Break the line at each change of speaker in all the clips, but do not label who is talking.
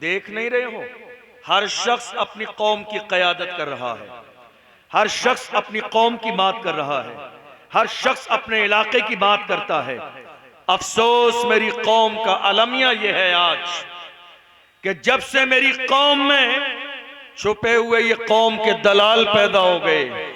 देख नहीं रहे हो? हर शख्स अपनी कौम की क़यादत कर रहा है, हर शख्स अपनी कौम की बात कर रहा है, हर शख्स अपने इलाके की बात करता है। अफसोस मेरी कौम का अलमिया यह है आज कि जब से मेरी कौम में छुपे हुए ये कौम के दलाल पैदा हो गए,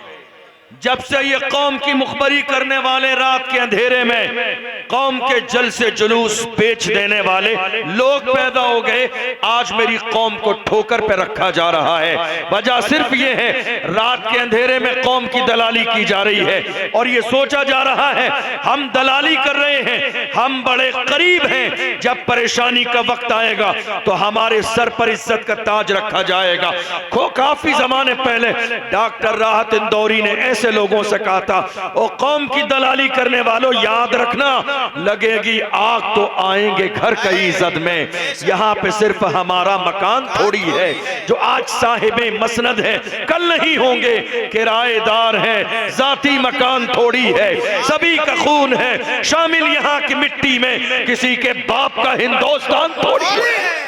जब से ये कौम की मुखबरी करने वाले रात के अंधेरे में कौम के जलसे जुलूस बेच देने वाले लोग पैदा हो गए, आज मेरी कौम को ठोकर पे रखा जा रहा है। वजह सिर्फ ये है, रात के अंधेरे में कौम की दलाली की जा रही है और ये सोचा जा रहा है हम दलाली कर रहे हैं, हम बड़े करीब हैं, जब परेशानी का वक्त आएगा तो हमारे सर पर इज्जत का ताज रखा जाएगा। काफी जमाने पहले डॉक्टर राहत इंदौरी ने ऐसे लोगों से कहा था, ओ कौम की दलाली करने वालों, याद रखना लगेगी आग तो आएंगे घर कई इज्जत में। यहाँ पे सिर्फ हमारा मकान थोड़ी है, जो आज साहिबे मसनद है कल नहीं होंगे, किराएदार हैं, जाती मकान थोड़ी है, सभी का खून है शामिल यहाँ की मिट्टी में, किसी के बाप का हिंदुस्तान थोड़ी है।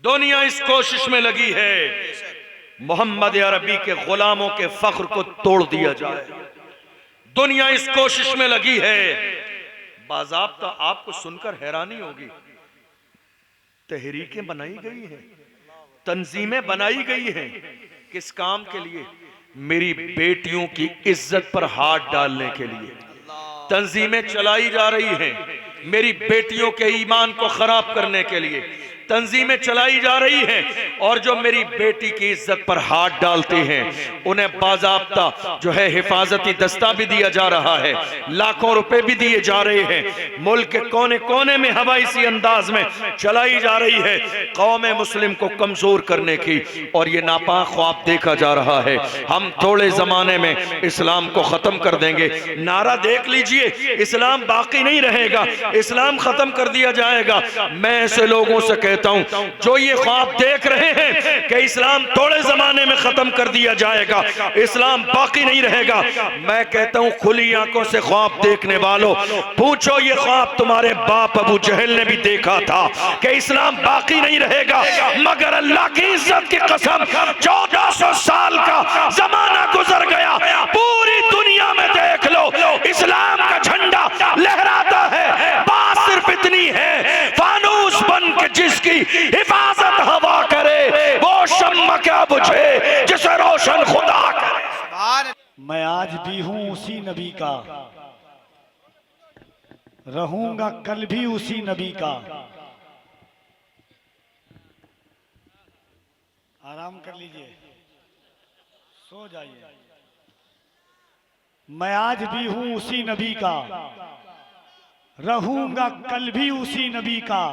दुनिया इस कोशिश में लगी है मोहम्मद अरबी के गुलामों के फख्र को तोड़ दिया जाए। दुनिया इस कोशिश में लगी है, बाज़ाब्ता आपको सुनकर हैरानी होगी, तहरीकें बनाई गई हैं, तंजीमें बनाई गई हैं, किस काम के लिए? मेरी बेटियों की इज्जत पर हाथ डालने के लिए तंजीमें चलाई जा रही हैं, मेरी बेटियों के ईमान को खराब करने के लिए तंजीमें चलाई जा रही हैं, और जो मेरी बेटी की इज्जत पर हाथ डालते हैं उन्हें बाज़ाब्ता जो है हिफाजती दस्ता भी दिया जा रहा है, लाखों रुपए भी दिए जा रहे हैं। मुल्क के कोने कोने में हवा इसी अंदाज में चलाई जा रही है कौम मुस्लिम को कमजोर करने की, और ये नापाक ख्वाब देखा जा रहा है। हम थोड़े जमाने में इस्लाम को खत्म कर देंगे। नारा देख लीजिए, इस्लाम बाकी नहीं रहेगा, इस्लाम खत्म कर दिया जाएगा। मैं ऐसे लोगों से कहता हूं जो ये ख्वाब देख रहे हैं कि इस्लाम थोड़े जमाने में खत्म कर दिया जाएगा, इस्लाम बाकी नहीं रहेगा, मैं कहता हूं खुली आंखों से ख्वाब देखने वालों, पूछो ये ख्वाब तुम्हारे बाप अबू जहल ने भी देखा था कि इस्लाम बाकी नहीं रहेगा, मगर अल्लाह की इज्जत की कसम 1400 साल का जमाना गुजर गया, पूरी दुनिया में देख लो इस्लाम का झंडा लहराता है, बात सिर्फ इतनी है फानूस बन के जिसकी हिफाजत हवा करे वो शम्मा क्या बुझे जिसे रोशन खुदा करे।
मैं आज भी हूं उसी नबी का, रहूंगा कल भी उसी नबी का। आराम कर लीजिए, सो जाइए। मैं आज भी हूं उसी नबी का, रहूंगा कल भी उसी नबी का।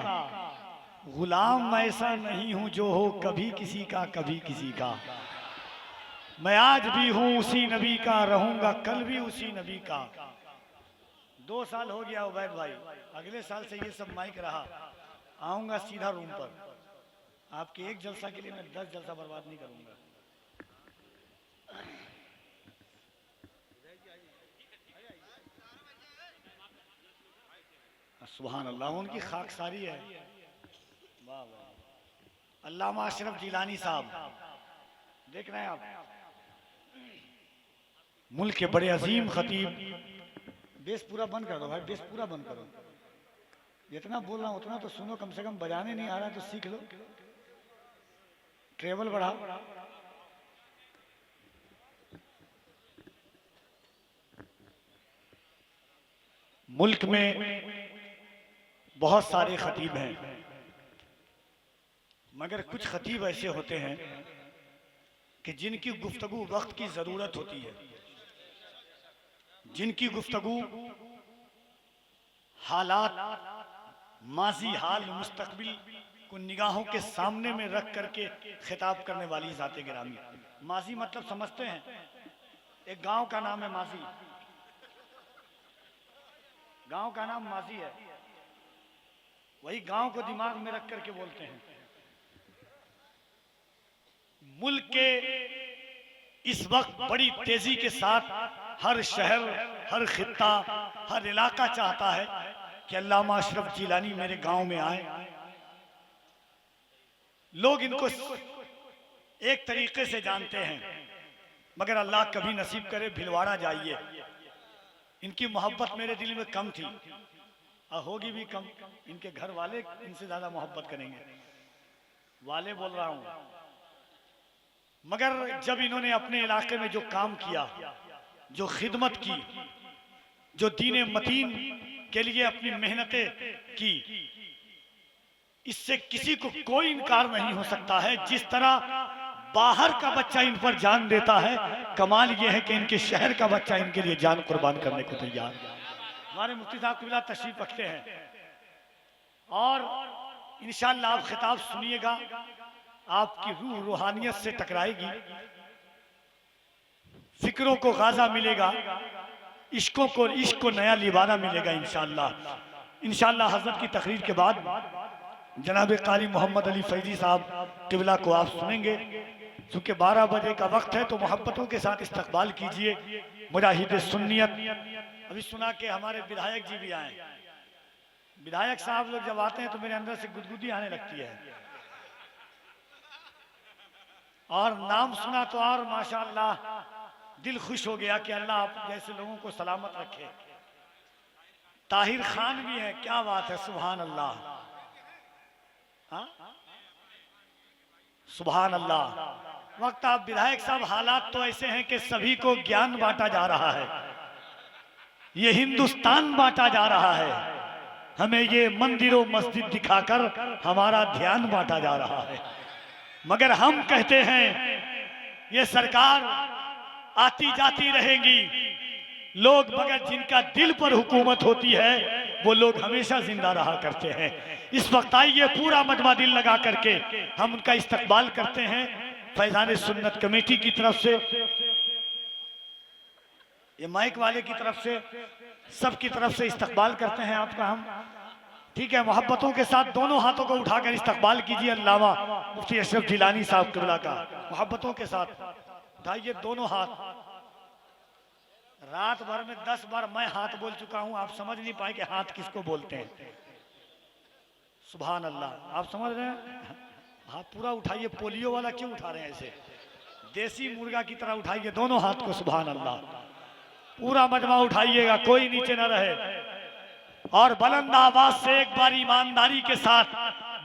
गुलाम ऐसा नहीं हूं जो हो कभी किसी का कभी किसी का। मैं आज भी हूं उसी नबी का, रहूंगा कल भी उसी नबी का। 2 साल हो गया उबैद भाई, अगले साल से ये सब माइक रहा, आऊंगा सीधा रूम पर। आपके एक जलसा के लिए मैं 10 जलसा बर्बाद नहीं करूंगा। सुभान अल्लाह, उनकी खाकसारी है। वाह वाह। अल्लामा अशरफ जिलानी साहब, देख रहे हैं आप, मुल्क के बड़े अजीम खतीब। बेस पूरा बंद कर दो भाई, बेस पूरा बंद करो। जितना बोल रहा हूं उतना तो सुनो, कम से कम बजाने नहीं आ रहा तो सीख लो, ट्रेवल बढ़ाओ। मुल्क में बहुत सारे खतीब हैं, मगर कुछ खतीब ऐसे होते हैं कि जिनकी गुफ्तगू वक्त की जरूरत होती है, जिनकी गुफ्तगू हालात, माजी, हाल, मुस्तकबिल को निगाहों के सामने में रख करके खिताब करने वाली ज़ाते गिरामी। माजी मतलब समझते हैं, एक गांव का नाम है माजी, गांव का नाम माजी है, वही गांव को दिमाग में रख करके बोलते हैं। मुल्क के इस वक्त बड़ी तेजी के साथ हर शहर, हर खित्ता, हर इलाका चाहता है कि अल्लामा अशरफ जिलानी मेरे गांव में आए, लोग इनको एक तरीके से जानते हैं, मगर अल्लाह कभी नसीब करे भिलवाड़ा जाइए, इनकी मोहब्बत मेरे दिल में कम थी और होगी भी कम। इनके घर वाले इनसे ज्यादा मोहब्बत करेंगे, वाले बोल रहा हूं। मगर जब इन्होंने अपने इलाके में जो काम किया, जो खिदमत की, जो दीन मतीन के लिए अपनी मेहनतें की, इससे किसी को कोई इनकार नहीं हो सकता है। जिस तरह बाहर का बच्चा इन पर जान देता है, कमाल यह है कि इनके शहर का बच्चा इनके लिए जान कुर्बान करने को तैयार है। हमारे मुफ्ती साहब क़िबला तशरीफ रखते हैं और इंशाअल्लाह आप खिताब सुनिएगा, आपकी रूह रूहानियत से टकराएगी, फिक्रों को गाजा मिलेगा, इश्कों को इश्क को नया लिबाना मिलेगा इंशाअल्लाह। इंशाअल्लाह हजरत की तकरीर के बाद जनाब कारी मोहम्मद अली फैजी साहब क़िबला को आप सुनेंगे। चूंकि 12 बजे का वक्त है तो मोहब्बतों के साथ इस्तकबाल कीजिए। मुजाहिद सुन्नियत अभी सुना के हमारे विधायक जी भी आए। विधायक साहब लोग जब आते हैं तो मेरे अंदर से गुदगुदी आने लगती है, और नाम सुना तो और माशाअल्लाह दिल खुश हो गया कि अल्लाह आप जैसे लोगों को सलामत रखे। ताहिर खान भी है, क्या बात है, सुभान अल्लाह, हाँ सुभान अल्लाह। वक्त आप विधायक साहब, हालात तो ऐसे हैं कि सभी को ज्ञान बांटा जा रहा है, ये हिंदुस्तान बांटा जा रहा है, हमें ये मंदिरों मस्जिद दिखाकर हमारा ध्यान बांटा जा रहा है। मगर हम कहते हैं ये सरकार आती जाती रहेगी, लोग मगर जिनका दिल पर हुकूमत होती है वो लोग हमेशा जिंदा रहा करते हैं। इस वक्त आइए पूरा मजमा दिल लगा करके हम उनका इस्तकबाल करते हैं। फैजान सुन्नत कमेटी की तरफ से, ये माइक वाले की तरफ से, सब की तरफ से इस्तकबाल करते हैं आपका हम। ठीक है, मोहब्बतों के साथ दोनों हाथों को उठाकर इस्तकबाल कीजिए अल्लामा मुफ्ती अशरफ जिलानी साहब क़िबला का। मोहब्बतों के साथ उठाइए दोनों हाथ। रात भर में 10 बार मैं हाथ बोल चुका हूं, आप समझ नहीं पाए कि हाथ किसको बोलते हैं। सुभान अल्लाह, आप समझ रहे हैं? हाथ पूरा उठाइए, पोलियो वाला क्यों उठा रहे हैं ऐसे, देसी मुर्गा की तरह उठाइए दोनों हाथ को। सुभान अल्लाह, पूरा मजमा उठाइएगा, कोई नीचे ना रहे। और बुलंद आवाज से एक बार ईमानदारी के साथ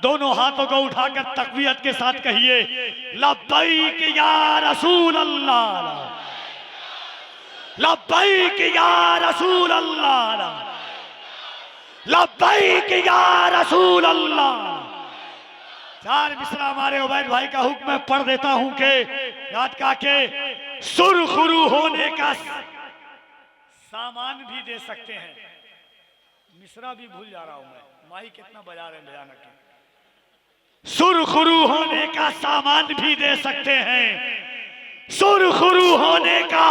दोनों हाथों को उठाकर तकबीरत के साथ कहिए, लब्बैक या रसूल अल्लाह, लब्बैक या रसूल अल्लाह, लब्बैक या रसूल अल्लाह। 4 मिसरा हमारे उबैद भाई का हुक्म मैं पढ़ देता हूं कि याद का के सुरखुरू होने का सामान भी दे सकते हैं। मिसरा भी भूल जा रहा हूं मैं, माई कितना बजा रहे हैं, भयानक है। सुरखुरू होने का सामान भी दे सकते हैं, सुरखुरू होने का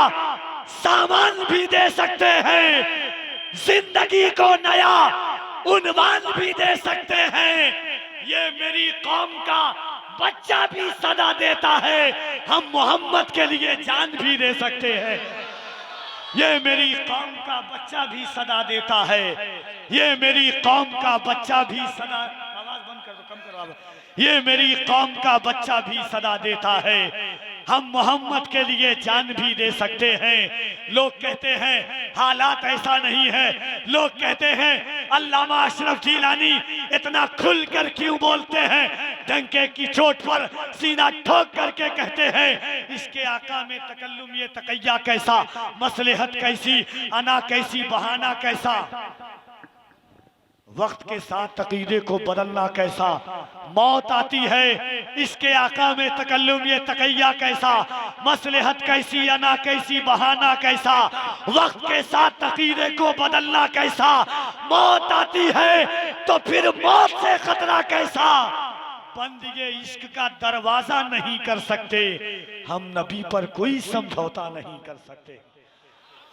सामान भी दे सकते हैं, जिंदगी को नया उन्वान भी दे सकते हैं। ये मेरी कौम का बच्चा भी सदा देता है, हम मोहम्मद के लिए जान भी दे सकते हैं। ये मेरी कौम का बच्चा भी सदा देता है, ये मेरी कौम का बच्चा भी सदा, आवाज बंद कर दो, कम करो आवाज। ये मेरी कौम का बच्चा भी सदा देता है, हम मोहम्मद के लिए जान भी दे सकते हैं। लोग कहते हैं हालात ऐसा नहीं है, लोग कहते हैं अल्लामा अशरफ जिलानी इतना खुलकर क्यों बोलते हैं, डंके की चोट पर सीना ठोक करके कहते हैं इसके आका में तकल्लुम ये तकैया कैसा, मसलहत कैसी, अना कैसी, बहाना कैसा, वक्त के साथ तकीदे को बदलना कैसा, मौत आती है इसके आका में तकल्लुम ये तकैया कैसा, मसलहत कैसी, अना कैसी, बहाना कैसा, वक्त के साथ तकीदे को बदलना कैसा, मौत आती है तो फिर मौत से खतरा कैसा, बंद ये इश्क का दरवाजा नहीं कर सकते, हम नबी पर कोई समझौता नहीं कर सकते।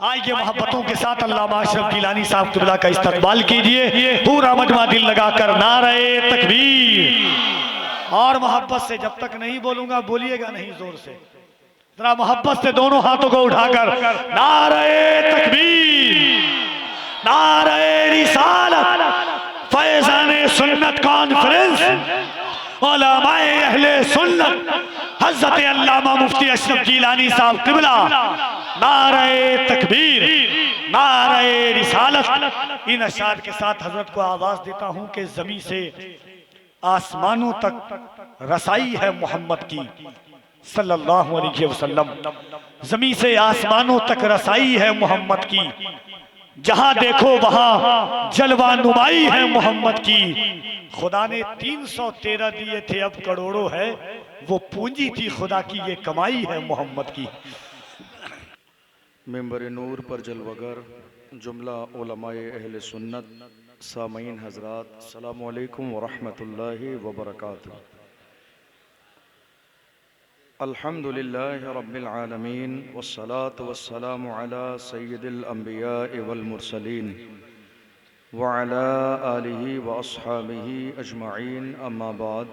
आइए मोहब्बतों के साथ अल्लामा अशरफ जिलानी साहब क़िबला का इस्तकबाल कीजिए, पूरा मजमा दिल लगाकर नारे तकबीर। और मोहब्बत से, जब तक नहीं बोलूंगा बोलिएगा नहीं, जोर से जरा मोहब्बत से दोनों हाथों को उठाकर नारे तकबीर, नारे रिसालत, फैज़ाने सुन्नत कॉन्फ्रेंस, उलमाए अहले सुन्नत हजरत अल्लामा मुफ्ती अशरफ जीलानी साहब किबला, नारे तकबीर, नारे रिसालत। इन अशार के साथ हजरत को आवाज देता हूं कि जमीन से आसमानों तक रसाई है मोहम्मद की सल्लल्लाहु अलैहि वसल्लम। जमीन से आसमानों तक रसाई है मोहम्मद की, जहां देखो वहां जलवा नुमाई है मोहम्मद की। खुदा ने 313 दिए थे अब करोड़ों है, वो पूंजी थी खुदा की, ये कमाई है मोहम्मद की।
मिंबर नूर पर जलवगर जुमला उलमाए अहले सुन्नत, सामीन हजरात, अस्सलामु अलैकुम व रहमतुल्लाहि व बरकातुहू। अल्हम्दुलिल्लाहि रब्बिल आलमीन वस्सलातु वस्सलामु अला सय्यिदिल अंबिया वल मुरसलीन व अला आलिहि व अस्हाबिहि अजमईन, अम्मा बाद,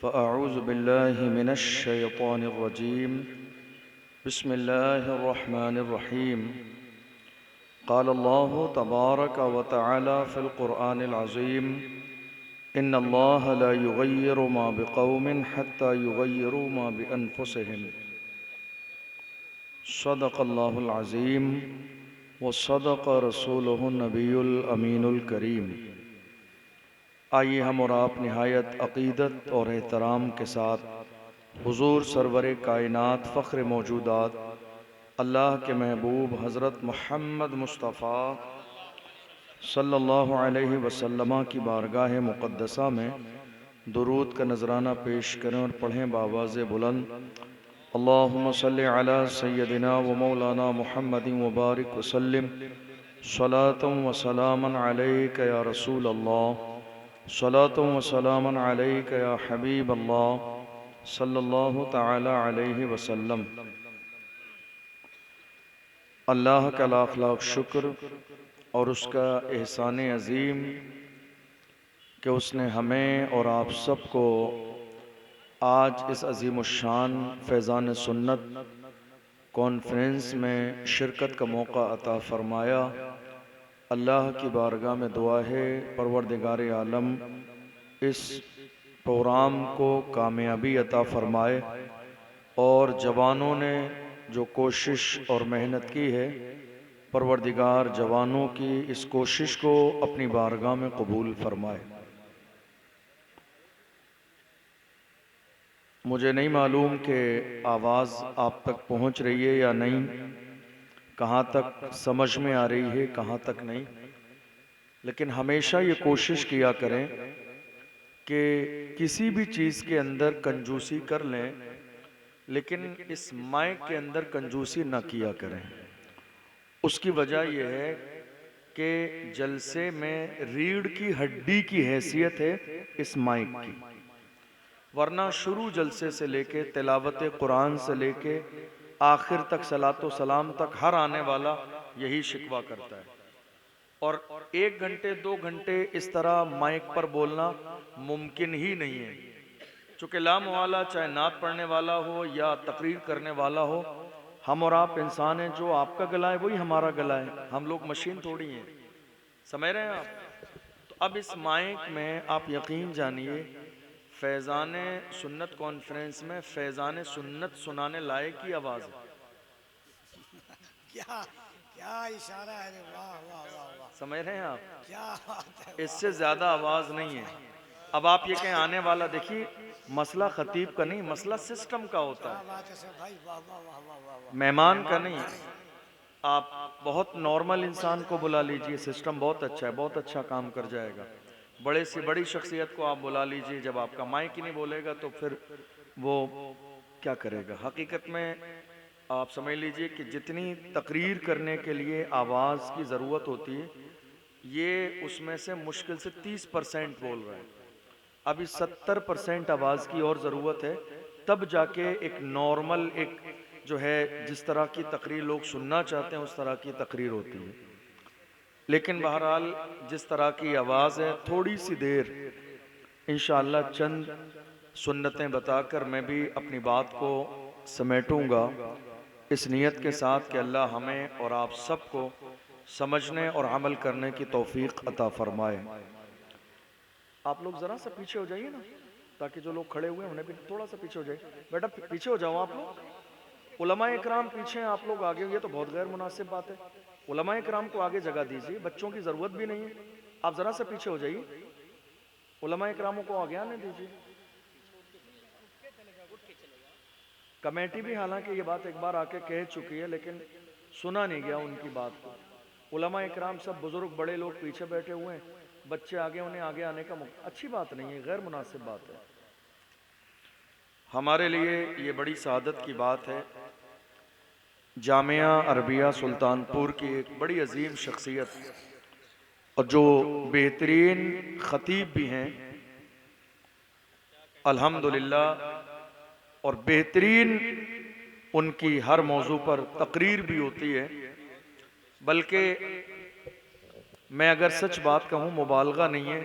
फ़अऊज़ु बिल्लाहि मिनश शैतानिर रजीम, बिस्मिल्लाहिर रहमानिर रहीम। क़ाल अल्लाहु तबारक व तआला फ़िल क़ुरआनिल अज़ीम, इन्नल्लाह ला युग़य्यिरु मा बिक़ौमिन हत्ता युग़य्यिरु मा बिअन्फुसिहिम। सदक़ल्लाहुल अज़ीम व सदक़ रसूलुहुन नबियुल अमीनुल करीम। आइए हम और आप निहायत अक़ीदत और एहतराम के साथ हुज़ूर सरवर कायनात फ़ख्र मौजूदात अल्लाह के महबूब हज़रत मुहम्मद मुस्तफ़ा सल्लल्लाहु अलैहि वसल्लम की बारगाह मुक़द्दसा में दुरूद का नजराना पेश करें और पढ़ें बावाज़े बुलंद, अल्लाहुम्मा सल्लि अला सय्यदिना व मौलाना मुहम्मदिन व बारिक वसल्लिम, सलातम व सलामन अलैका या रसूल अल्लाह, सलातम व सलामन अलैका या हबीब अल्लाह सल्लल्लाहु तआला अलैहि वसल्लम। अल्लाह का लाख लाख शुक्र और उसका एहसान अज़ीम कि उसने हमें और आप सबको आज इस अज़ीमुश्शान फैज़ान सुन्नत कॉन्फ्रेंस में शिरकत का मौका अता फ़रमाया। अल्लाह की बारगाह में दुआ है परवरदिगार आलम इस प्रोग्राम को कामयाबी अता फ़रमाए और जवानों ने जो कोशिश और मेहनत की है, परवरदिगार जवानों की इस कोशिश को अपनी बारगाह में कबूल फरमाए। मुझे नहीं मालूम कि आवाज़ आप तक पहुंच रही है या नहीं, कहाँ तक समझ में आ रही है, कहाँ तक नहीं, लेकिन हमेशा ये कोशिश किया करें कि किसी भी चीज़ के अंदर कंजूसी कर लें, लेकिन इस माइक के अंदर कंजूसी ना किया करें। उसकी वजह यह है कि जलसे में रीढ़ की हड्डी की हैसियत है इस माइक की, वरना शुरू जलसे से लेके तिलावत कुरान से लेके आखिर तक सलातो सलाम तक हर आने वाला यही शिकवा करता है। और 1 घंटे 2 घंटे इस तरह माइक पर बोलना मुमकिन ही नहीं है, चूँकि लाम वाला चाहे नात पढ़ने वाला हो या तकरीर करने वाला हो, हम और आप इंसान हैं, जो आपका गला है वही हमारा गला है, हम लोग मशीन थोड़ी हैं, समझ रहे हैं आप। तो अब इस माइक में आप यकीन जानिए फैज़ान सुन्नत कॉन्फ्रेंस में फैज़ान सुन्नत सुनाने लायक की आवाज़ है।
क्या क्या इशारा है, वाह वाह वाह वाह,
समझ रहे हैं आप,
क्या बात है,
इससे ज़्यादा आवाज़ नहीं है। अब आप ये कहें आने वाला, देखिए मसला खतीब का नहीं, मसला सिस्टम का होता है, मेहमान का नहीं। आप बहुत नॉर्मल इंसान को बुला लीजिए, सिस्टम बहुत अच्छा है, बहुत अच्छा काम कर जाएगा। बड़े से बड़ी शख्सियत को आप बुला लीजिए, जब आपका माइक ही नहीं बोलेगा तो फिर वो क्या करेगा। हकीकत में आप समझ लीजिए कि जितनी तकरीर करने के लिए आवाज़ की ज़रूरत होती है, ये उसमें से मुश्किल से 30% बोल रहे हैं। अभी 70% आवाज़ की और ज़रूरत है, तब जाके एक नॉर्मल, एक जो है जिस तरह की तकरीर लोग सुनना चाहते हैं उस तरह की तकरीर होती है। लेकिन बहरहाल जिस तरह की आवाज़ है, थोड़ी सी देर इंशाअल्लाह चंद सुन्नतें बताकर मैं भी अपनी बात को समेटूंगा, इस नियत के साथ कि अल्लाह हमें और आप सबको समझने और अमल करने की तौफीक अता फरमाए। आप लोग ज़रा सा पीछे हो जाइए ना, ताकि जो लोग खड़े हुए हैं उन्हें भी थोड़ा सा पीछे हो जाए। बेटा पीछे हो जाओ आप लोग, उलमाए इकराम पीछे हैं, आप लोग आगे, ये तो बहुत गैर मुनासिब बात है। उलमाए इकराम को आगे जगह दीजिए, बच्चों की जरूरत भी नहीं है, आप जरा सा पीछे हो जाइए, उलमाए इकरामों को आगे आने दीजिए। कमेटी भी हालांकि ये बात एक बार आके कह चुकी है, लेकिन सुना नहीं गया उनकी बात को। उलमाए इकराम सब बुजुर्ग बड़े लोग पीछे बैठे हुए हैं, बच्चे आगे, उन्हें आगे आने का अच्छी बात नहीं है, गैर मुनासिब बात है। हमारे लिए ये बड़ी सादत की बात है, जामिया अरबिया सुल्तानपुर की एक बड़ी अजीम शख्सियत और जो बेहतरीन खतीब भी हैं अल्हम्दुलिल्लाह, और बेहतरीन उनकी हर मौजू पर तकरीर भी होती है। बल्कि मैं अगर सच बात कहूँ, मुबालगा नहीं है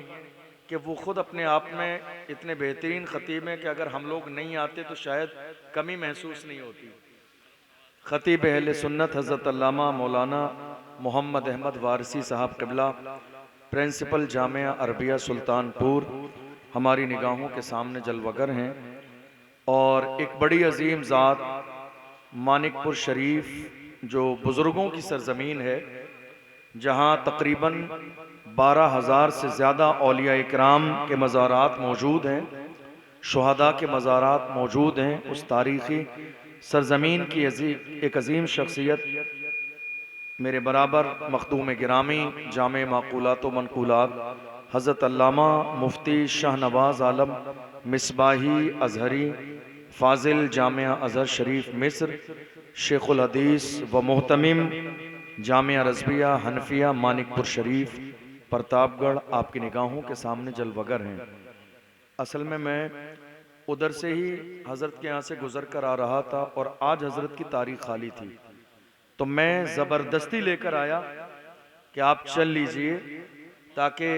कि वो खुद अपने आप में इतने बेहतरीन खतीब हैं कि अगर हम लोग नहीं आते तो शायद कमी महसूस नहीं होती। खतीब अहले सुन्नत हज़रत अल्लामा मौलाना मोहम्मद अहमद वारसी साहब क़िबला, प्रिंसिपल जामिया अरबिया सुल्तानपुर, हमारी निगाहों के सामने जलवगर हैं। और एक बड़ी अजीम ज़ात मानिकपुर शरीफ जो बुज़ुर्गों की सरज़मीन है, जहाँ तकरीबन 12,000 से ज़्यादा औलिया इकराम के मज़ारात मौजूद हैं, शुहदा के मज़ारात मौजूद हैं, उस तारीख़ी सरज़मीन की एक अजीम शख्सियत मेरे बराबर मखदूम गिरामी जामे माक़ूलात व मनक़ूलात हज़रत अल्लामा मुफ्ती शाहनवाज़ आलम मिसबाही अज़हरी फ़ाज़िल जामिया अज़हर शरीफ मिस्र, शेखुल हदीस व मोहतमिम जामिया रज़विया हनफिया मानिकपुर शरीफ प्रतापगढ़, आपकी निगाहों के सामने जलवगर हैं। असल में मैं उधर से ही हज़रत के यहाँ से गुज़र कर आ रहा था और आज हज़रत की तारीख़ खाली थी, तो मैं ज़बरदस्ती लेकर आया कि आप चल लीजिए, ताकि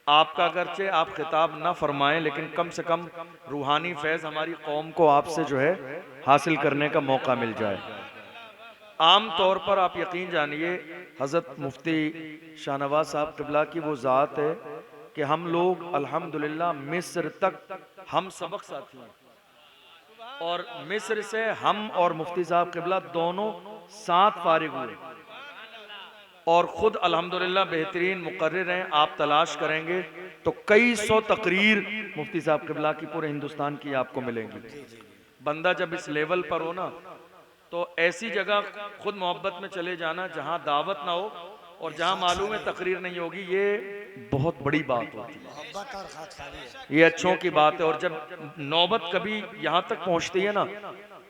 आपका अगरचे आप खिताब ना फरमाएं, लेकिन कम से कम रूहानी फैज़ हमारी कौम को आपसे जो है हासिल करने का मौका मिल जाए। आम तौर पर आप यकीन जानिए, हज़रत मुफ्ती शाहनवाज़ साहब क़िबला की वो ज़ात है कि हम लोग अल्हम्दुलिल्लाह मिस्र तक हम सबक साथी हैं, और मिस्र से हम और मुफ्ती साहब क़िबला दोनों साथ फारिग हुए, और ख़ुद अल्हम्दुलिल्लाह बेहतरीन मुक़र्रिर हैं। आप तलाश करेंगे तो कई सौ तकरीर मुफ्ती साहब क़िबला की पूरे हिंदुस्तान की आपको मिलेंगी। बंदा जब इस लेवल पर हो ना, तो ऐसी जगह खुद मोहब्बत में चले जाना जहाँ दावत ना हो और जहाँ मालूम है तकरीर नहीं होगी, ये बहुत बड़ी बात होती है, ये अच्छों की बात है। और जब नौबत कभी यहाँ तक पहुँचती है ना,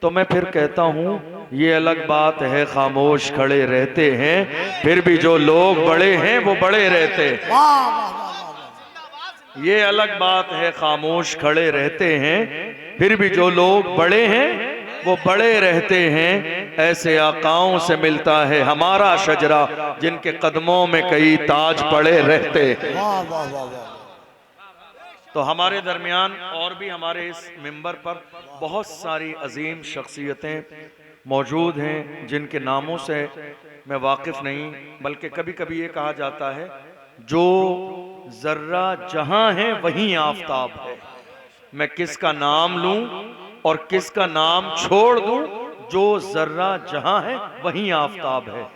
तो मैं फिर कहता हूँ ये अलग बात है, खामोश खड़े रहते हैं फिर भी जो लोग बड़े हैं वो बड़े रहते हैं। ये अलग बात है, खामोश खड़े रहते हैं फिर भी जो लोग बड़े हैं वो बड़े रहते हैं। ऐसे आकाओं से मिलता है हमारा शजरा, जिनके कदमों में कई ताज पड़े रहते हैं। तो हमारे दरमियान और भी हमारे इस मिंबर पर बहुत सारी अजीम शख्सियतें मौजूद हैं, जिनके नामों से मैं वाकिफ़ नहीं, बल्कि कभी कभी ये कहा जाता है जो जर्रा जहां है वहीं आफताब है। मैं किसका नाम लूं और किसका नाम छोड़ दूं, जो जर्रा जहां है वहीं आफताब है।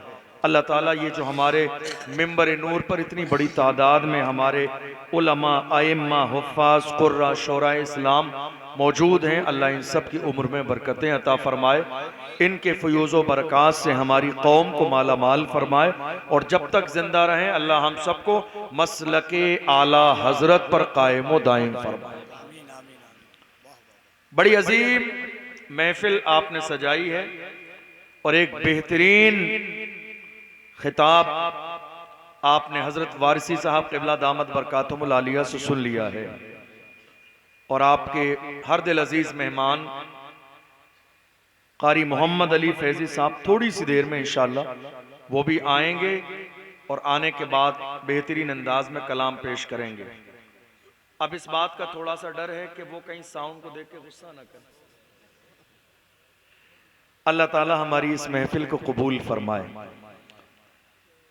अल्लाह ताला ये जो हमारे मिंबर नूर पर इतनी बड़ी तादाद में हमारे उलमा, आइम्मा, हुफ़्फ़ाज़, कुर्रा, शोराए इस्लाम मौजूद हैं, अल्लाह इन सब की उम्र में बरकतें अता फरमाए, इनके फ़यूज़ व बरक़ात से हमारी कौम को माला माल फरमाए, और जब तक जिंदा रहें अल्लाह हम सबको मसलके आला हज़रत पर कायम व दायम फरमाए। बड़ी अजीम महफिल आपने सजाई है और एक बेहतरीन खिताब आपने हजरत वारिसी साहब क़िबला दामत बरकातुहुल आलिया से सुन लिया है, और आपके हर दिल अजीज मेहमान कारी मोहम्मद अली फैजी साहब थोड़ी सी देर में इंशाअल्लाह वो भी आएंगे, और आने के बाद बेहतरीन अंदाज में कलाम पेश करेंगे। अब इस बात का थोड़ा सा डर है कि वो कहीं साउंड को देख के गुस्सा न करें। अल्लाह ताला हमारी इस महफिल को कबूल फरमाए।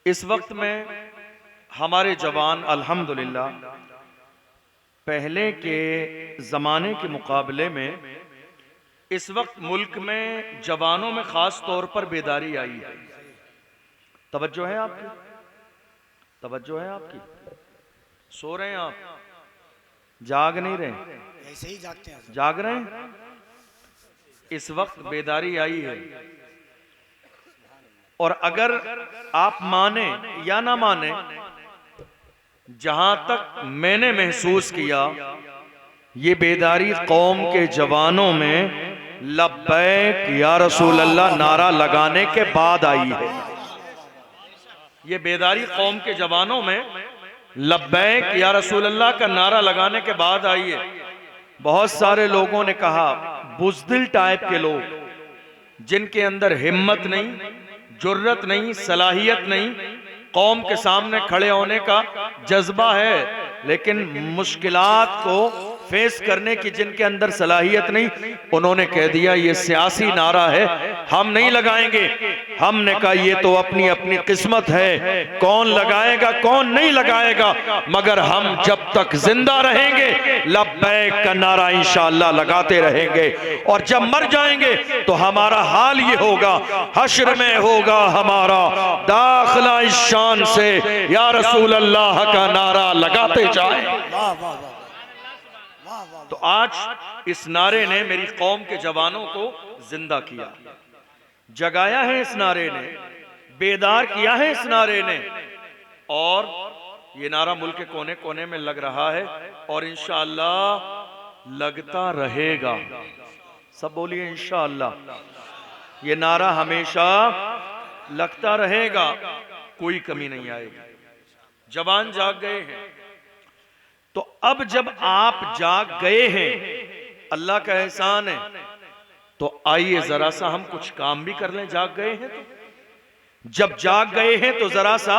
इस वक्त में हमारे जवान अल्हम्दुलिल्लाह पहले के ज़माने के मुकाबले में इस वक्त मुल्क में जवानों में ख़ास तौर पर बेदारी आई है। तवज्जो है आपकी? तवज्जो है आपकी? सो रहे हैं आप? जाग नहीं रहे?
ऐसे ही जागते हैं।
जाग रहे हैं? इस वक्त बेदारी आई है। और अगर आप माने या ना माने, जहां तक मैंने महसूस किया, ये बेदारी कौम के जवानों में लब्बैक या रसूल अल्लाह नारा लगाने के बाद आई है। ये बेदारी कौम के जवानों में लब्बैक या रसूल अल्लाह का नारा लगाने के बाद आई है। बहुत सारे लोगों ने कहा, बुज़दिल टाइप के लोग, जिनके अंदर हिम्मत नहीं, जुर्रत नहीं, सलाहियत नहीं, कौम के सामने खड़े होने का जज्बा है, लेकिन मुश्किलात को फेस करने की जिनके अंदर सलाहियत नहीं, उन्होंने कह दिया ये सियासी नारा है, हम नहीं लगाएंगे। हमने कहा ये तो अपनी अपनी किस्मत है, कौन लगाएगा कौन नहीं लगाएगा, मगर हम जब तक जिंदा रहेंगे लब्बैक का नारा इंशाअल्लाह लगाते रहेंगे। और जब मर जाएंगे तो हमारा हाल ये होगा, हश्र में होगा हमारा दाखिला इस शान से, या रसूल अल्लाह का नारा लगाते जाए। तो आज इस नारे ने मेरी कौम के जवानों को जिंदा किया, जगाया है इस नारे ने, बेदार किया है इस नारे ने, और ये नारा मुल्क के कोने कोने में लग रहा है और इंशाअल्लाह लगता रहेगा। सब बोलिए इंशाअल्लाह। ये नारा हमेशा लगता रहेगा, कोई कमी नहीं आएगी। जवान जाग गए हैं, तो अब जब आप जाग गए हैं, अल्लाह का एहसान है, तो आइए जरा सा हम कुछ काम भी कर लें। जाग गए हैं तो जब जाग गए हैं तो जरा सा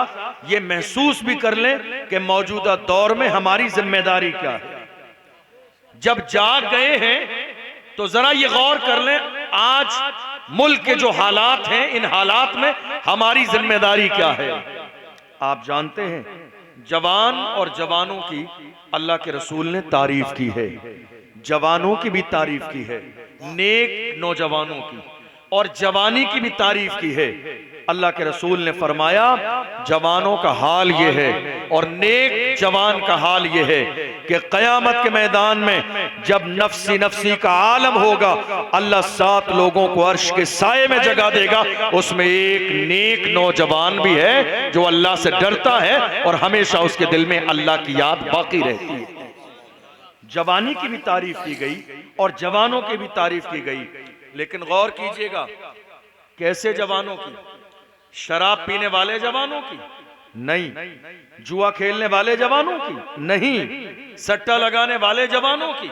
ये महसूस भी कर लें कि मौजूदा दौर में हमारी जिम्मेदारी क्या है। जब जाग गए हैं तो जरा ये गौर कर लें, आज मुल्क के जो हालात हैं, इन हालात में हमारी जिम्मेदारी क्या है। आप जानते हैं जवान और जवानों की अल्लाह के रसूल ने तारीफ की है, जवानों की भी तारीफ की है, नेक नौजवानों की और जवानी की भी तारीफ की है। अल्लाह के रसूल ने फरमाया जवानों का हाल ये है और नेक जवान का हाल ये है कि क़यामत के मैदान में जब नफ्सी नफ्सी का आलम होगा, अल्लाह 7 लोगों को अर्श के साये में जगा देगा। उसमें एक नेक नौजवान भी है जो अल्लाह से डरता है और हमेशा उसके दिल में अल्लाह की याद बाकी रहती है। जवानी की भी तारीफ की गई और जवानों की भी तारीफ की गई, लेकिन गौर कीजिएगा कैसे जवानों की? शराब पीने वाले जवानों की नहीं, जुआ खेलने वाले जवानों की नहीं, सट्टा लगाने वाले जवानों की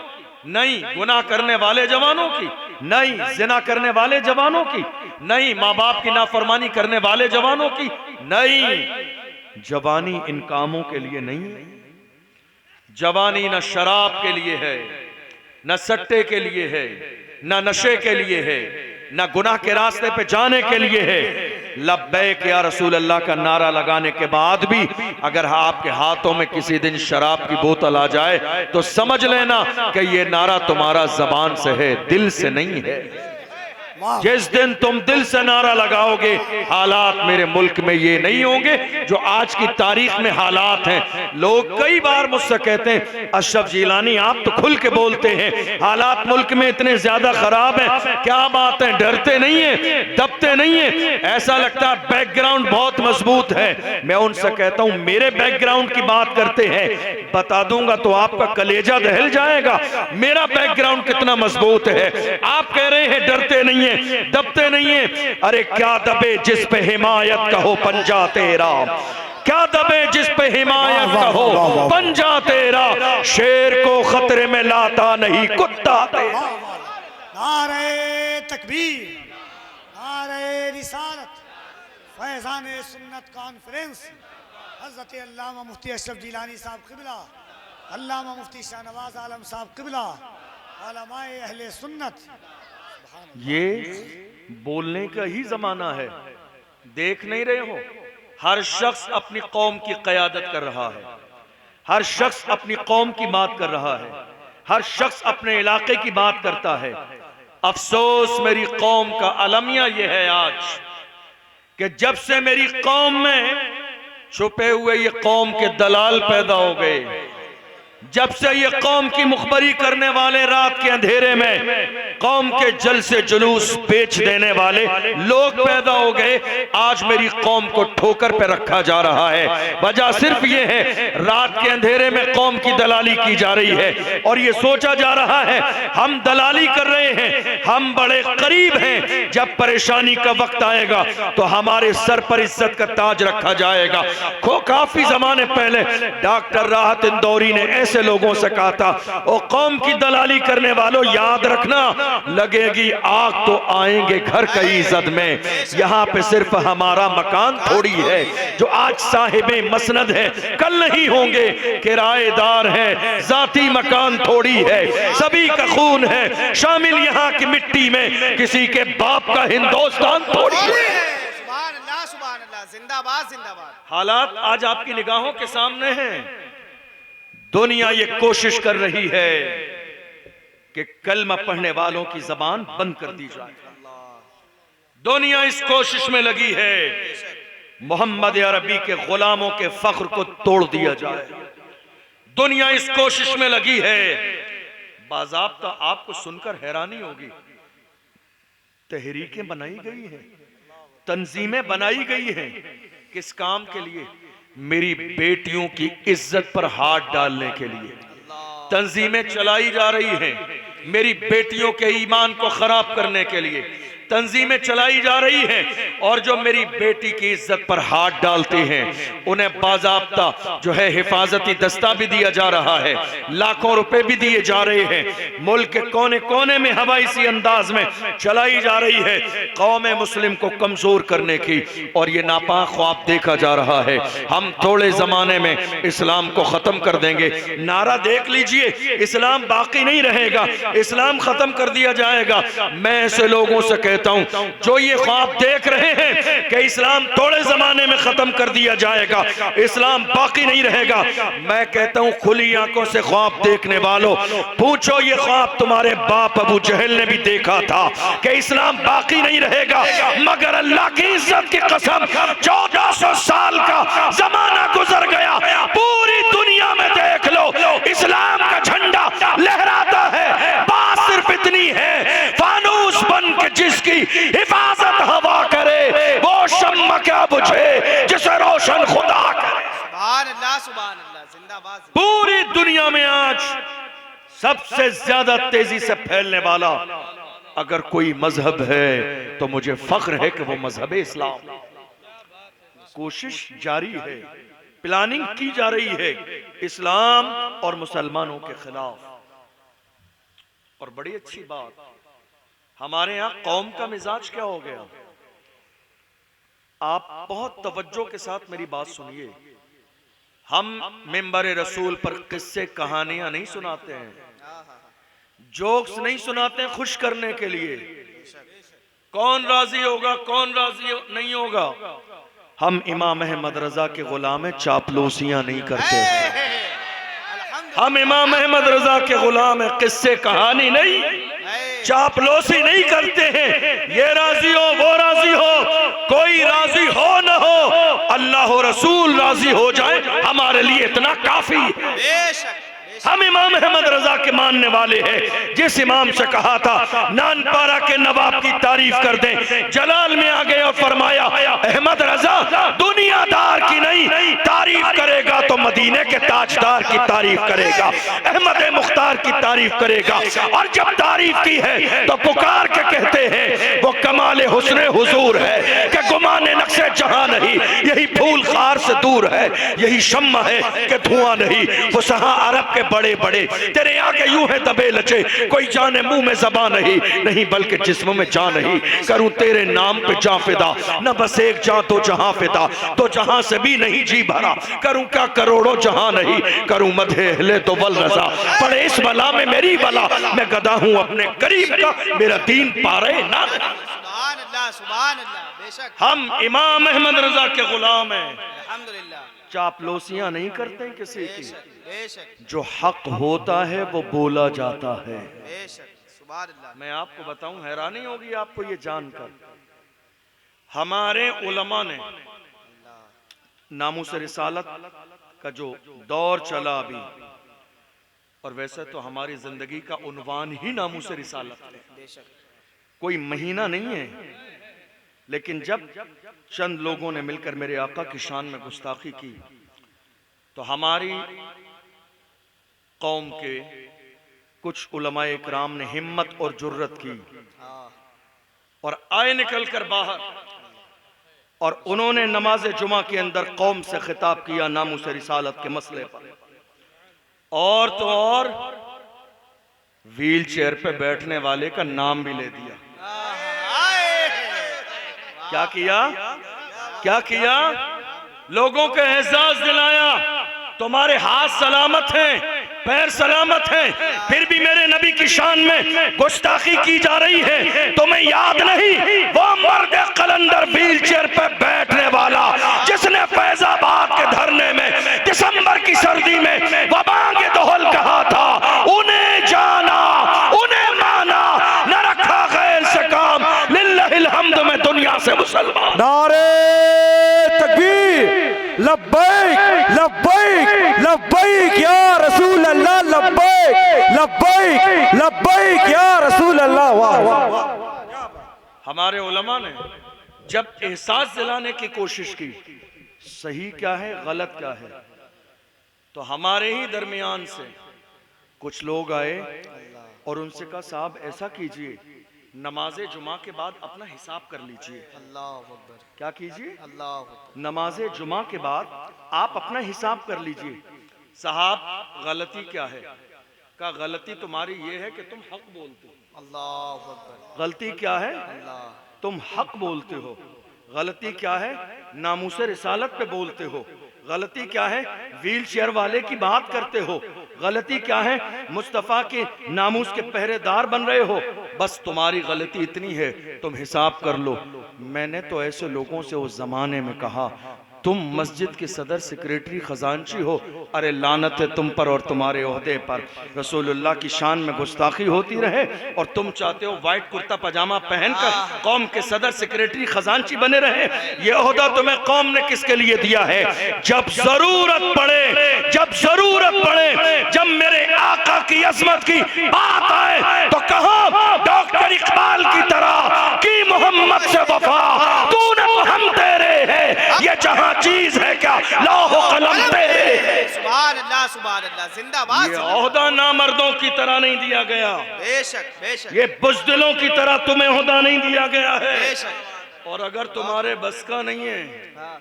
नहीं, गुनाह करने वाले जवानों की नहीं, जिना करने वाले जवानों की नहीं, माँ बाप की नाफरमानी करने वाले जवानों की नहीं। जवानी इन कामों के लिए नहीं है। जवानी न शराब के लिए है, न सट्टे के लिए है, न नशे के लिए है, न गुनाह के रास्ते पे जाने के लिए है। लब्बैक या रसूल अल्लाह का नारा लगाने के बाद भी अगर आपके हाथों में किसी दिन शराब की बोतल आ जाए तो समझ लेना कि ये नारा तुम्हारा जबान से है, दिल से नहीं है। जिस दिन तुम दिल से नारा लगाओगे, हालात मेरे मुल्क में ये नहीं होंगे जो आज की तारीख में हालात हैं। लोग कई बार मुझसे कहते हैं अशरफ जिलानी आप तो खुल के बोलते हैं, हालात मुल्क में इतने ज्यादा खराब हैं, क्या बात है, डरते नहीं है, दबते नहीं है, ऐसा लगता है बैकग्राउंड बहुत मजबूत है। मैं उनसे कहता हूं मेरे बैकग्राउंड की बात करते हैं, बता दूंगा तो आपका कलेजा दहल जाएगा। मेरा बैकग्राउंड कितना मजबूत है। आप कह रहे हैं डरते नहीं है, दबते नहीं है, अरे क्या दबे जिस पे हिमायत कहो पंजा तेरा, क्या दबे जिस पे हिमायत कहो पंजा तेरा, शेर को खतरे में लाता नहीं कुत्ता तेरा।
नारे तकबीर, नारे रिसालत, फैज़ान सुन्नत कॉन्फ्रेंस, हज़रत अल्लामा मुफ्ती अशरफ जिलानी साहब क़िबला, अल्लामा मुफ्ती शाहनवाज आलम साहब क़िबला, उलमाए अहले सुन्नत।
ये बोलने का ही जमाना है, देख नहीं रहे हो? हर शख्स अपनी कौम की क़यादत कर रहा है, हर शख्स अपनी कौम की बात कर रहा है, हर शख्स अपने इलाके की बात करता है। अफसोस मेरी कौम का अलमिया यह है आज कि जब से मेरी कौम में छुपे हुए ये कौम के दलाल पैदा हो गए, जब से ये कौम की मुखबरी करने वाले रात के अंधेरे में कौम के जल से जुलूस बेच देने वाले लोग पैदा हो गए, आज मेरी कौम को ठोकर पे रखा जा रहा है। वजह सिर्फ ये है, रात के अंधेरे में कौम की दलाली की जा रही है और ये सोचा जा रहा है हम दलाली कर रहे हैं, हम बड़े करीब हैं, जब परेशानी का वक्त आएगा तो हमारे सर पर इज्जत का ताज रखा जाएगा। काफी जमाने पहले डॉक्टर राहत इंदौरी ने ऐसे लोगों से कहा था, ओ कौम की दलाली करने वालों, याद रखना लगेगी आग तो आएंगे घर कई इज्जत में। यहाँ पे सिर्फ हमारा मकान थोड़ी है, जो आज साहिबे मसनद है कल नहीं होंगे, किराएदार है, जाती मकान थोड़ी है, सभी का खून है शामिल यहाँ की मिट्टी में, किसी के बाप का हिंदुस्तान थोड़ी है।
जिंदाबाद जिंदाबाद।
हालात आज आपकी निगाहों के सामने हैं। दुनिया ये कोशिश कर रही है कि कलमा पढ़ने वालों की जबान बंद कर दी जाए। दुनिया इस कोशिश में लगी है मोहम्मद अरबी के गुलामों के फख्र को तोड़ दिया जाए। दुनिया इस कोशिश में लगी है, बाज़ाब्ता आपको सुनकर हैरानी होगी, तहरीकें बनाई गई हैं, तंजीमें बनाई गई हैं, किस काम के लिए? मेरी बेटियों की इज्जत पर हाथ डालने के लिए तंजीमें चलाई जा रही हैं, मेरी बेटियों के ईमान को खराब करने के लिए तंजीमें चलाई जा रही हैं, और जो मेरी बेटी की इज्जत पर हाथ डालते हैं उन्हें बाज़ाब्ता जो है हिफाजती दस्ता भी दिया जा रहा है, लाखों रुपए भी दिए जा रहे हैं। मुल्क के कोने कोने में हवा इसी अंदाज में चलाई जा रही है कौम मुस्लिम को कमजोर करने की, और ये नापाक ख्वाब देखा जा रहा है। हम थोड़े जमाने में इस्लाम को खत्म कर देंगे। नारा देख लीजिए, इस्लाम बाकी नहीं रहेगा, इस्लाम खत्म कर दिया जाएगा। मैं ऐसे लोगों से कहता हूं जो ये ख्वाब देख रहे हैं कि इस्लाम थोड़े जमाने में खत्म कर दिया जाएगा, इस्लाम बाकी नहीं रहेगा, मैं कहता हूं खुली आंखों से ख्वाब देखने वालों, पूछो ये ख्वाब तुम्हारे बाप अबू जहल ने भी देखा था कि इस्लाम बाकी नहीं रहेगा, मगर अल्लाह की इज्जत की कसम 1400 साल का जमाना गुजर गया, पूरी दुनिया में देख लो इस्लाम का झंडा लहराता है, बात सिर्फ इतनी है फानूस बन के जिसकी हिफाजत हवा करे वो शम्मा क्या बुझे जिसे रोशन खुदा करे।
सुभान अल्लाह सुभान अल्लाह, जिंदाबाद।
पूरी दुनिया में आज सबसे ज्यादा तेजी से फैलने वाला अगर कोई मजहब है तो मुझे फख्र है कि वो मजहब इस्लाम। कोशिश जारी है, प्लानिंग की जा रही है इस्लाम और मुसलमानों के खिलाफ। और बड़ी अच्छी बात, हमारे यहां कौम का मिजाज क्या हो गया, आप बहुत तवज्जो के साथ मेरी बात सुनिए। हम मिंबर रसूल पर किस्से कहानियां नहीं सुनाते हैं, जोक्स नहीं सुनाते हैं खुश करने के लिए, कौन राजी होगा कौन राजी नहीं होगा। हम इमाम अहमद रजा के गुलाम हैं, चापलूसियां नहीं करते हैं। हम इमाम अहमद रजा के गुलाम हैं, किस्से कहानी नहीं, चापलूसी नहीं करते हैं। ये राजी हो वो राजी हो, कोई राजी हो न हो, अल्लाह और रसूल राजी हो जाए हमारे लिए इतना काफी है। हम इमाम अहमद रजा के मानने वाले हैं। जिस इमाम से कहा था नानपारा के नवाब की तारीफ कर दें, जलाल में आ गए और फरमाया अहमद रजा दुनियादार की नहीं तारीफ करेगा तो मदीने के ताजदार की तारीफ करेगा, अहमद मुख्तार की तारीफ करेगा। और जब तारीफ की है तो पुकार के कहते हैं वो कमाल हुस्ने हुजूर है कि गुमाने नक्शे जहां नहीं, यही फूल खार से दूर है, यही शम्मा है कि धुआं नहीं। वो सहा अरब के बड़े बड़े तेरे आगे यूं है दबे लचे, कोई जाने मुंह में ज़बान नहीं बल्कि जिस्म में जान नहीं। करूं तेरे नाम पे जां फिदा, न बस एक जां तो जहां फिदा, तो जहां से भी नहीं जी भरा। करूं क्या करोड़ों जहां नहीं, करूं मधे अहले तो वल रजा, पड़े इस बला में मेरी बला, मैं गदा हूं अपने करीब का, मेरा दीन पारे ना।
सुभान अल्लाह बेशक।
हम इमाम अहमद रजा के गुलाम हैं।
अल्हम्दुलिल्लाह।
चापलूसियां नहीं करते किसी की।
बेशक बेशक
जो हक होता है वो बोला जाता है।
बेशक सुभान अल्लाह।
मैं आपको बताऊं, हैरानी होगी आपको ये जानकर, हमारे उलमा ने नामूस रिसालत का जो दौर चला अभी, और वैसे तो हमारी जिंदगी का उन्वान ही नामूस रिसालत है,
बेशक
कोई महीना नहीं है, लेकिन जब चंद लोगों ने मिलकर मेरे आका की शान में गुस्ताखी की तो हमारी कौम के कुछ उलमाए इकराम ने हिम्मत और जुर्रत की और आए निकल कर बाहर, और उन्होंने नमाज जुमा के अंदर कौम से खिताब किया नामूस रिसालत के मसले पर। और तो और व्हील चेयर पे बैठने वाले का नाम भी ले दिया। क्या किया? क्या किया? लोगों को एहसास दिलाया तुम्हारे हाथ सलामत हैं, पैर सलामत हैं, फिर भी मेरे नबी की शान में गुस्ताखी की जा रही है। तुम्हें याद नहीं वो मर्द कलंदर व्हील चेयर पे बैठने वाला जिसने फैजाबाद के धरने में दिसंबर की सर्दी में वबांगे दोहल कहा था, उन्हें जाना उन्हें माना, न रखा गैर से काम, लिल्लाहिल हम्द में दुनिया से मुसलमान।
नारे तकबीर, लब्बैक लब्बैक लब्बैक या रसूल अल्लाह, लब्बैक लब्बैक लब्बैक या रसूल अल्लाह। वाह वाह।
हमारे उलमा ने जब एहसास दिलाने की कोशिश की सही क्या है गलत क्या है, तो हमारे ही दरमियान से कुछ लोग आए और उनसे कहा साहब ऐसा कीजिए, नमाजे जुमा के बाद अपना हिसाब कर लीजिए।
अल्लाह अकबर।
क्या कीजिए?
अल्लाह अकबर।
नमाजे जुमा के बाद आप अपना हिसाब कर लीजिए। साहब गलती क्या है? का गलती तुम्हारी ये है कि तुम हक बोलते हो।
अल्लाह अकबर।
गलती क्या है?
अल्लाह।
तुम हक बोलते हो। गलती क्या है? नामूस रिसालत पे बोलते हो। गलती क्या है? व्हील चेयर वाले की बात करते हो। गलती क्या है? मुस्तफ़ा के नामूस के पहरेदार बन रहे हो। बस तुम्हारी गलती इतनी है, तुम हिसाब कर लो। मैंने तो ऐसे लोगों से उस जमाने में कहा तुम मस्जिद के सदर सेक्रेटरी खजांची हो, अरे लानत है तुम पर और तुम्हारे ओहदे पर। रसूलुल्लाह की शान में गुस्ताखी होती रहे और तुम चाहते हो वाइट कुर्ता पजामा पहनकर कौम के सदर सेक्रेटरी खजांची बने रहे। ये ओहदा तुम्हें कौम ने किसके लिए दिया है? जब जरूरत पड़े, जब जरूरत पड़े, जब मेरे आका की अजमत की बात आए तो कहो डॉक्टर इकबाल की तरह कि मोहम्मद से वफा तूने तो हम तेरे है, ये जहां चीज है क्या लौह कलम तेरे।
सुभान अल्लाह सुभान अल्लाह। जिंदाबाद।
ये ओहदा नामर्दों की तरह नहीं दिया गया,
बेशक बेशक।
ये बुज़दिलों की तरह तुम्हें ओहदा नहीं दिया गया है।
बेशक।
और अगर तुम्हारे बस का नहीं है
हाँ।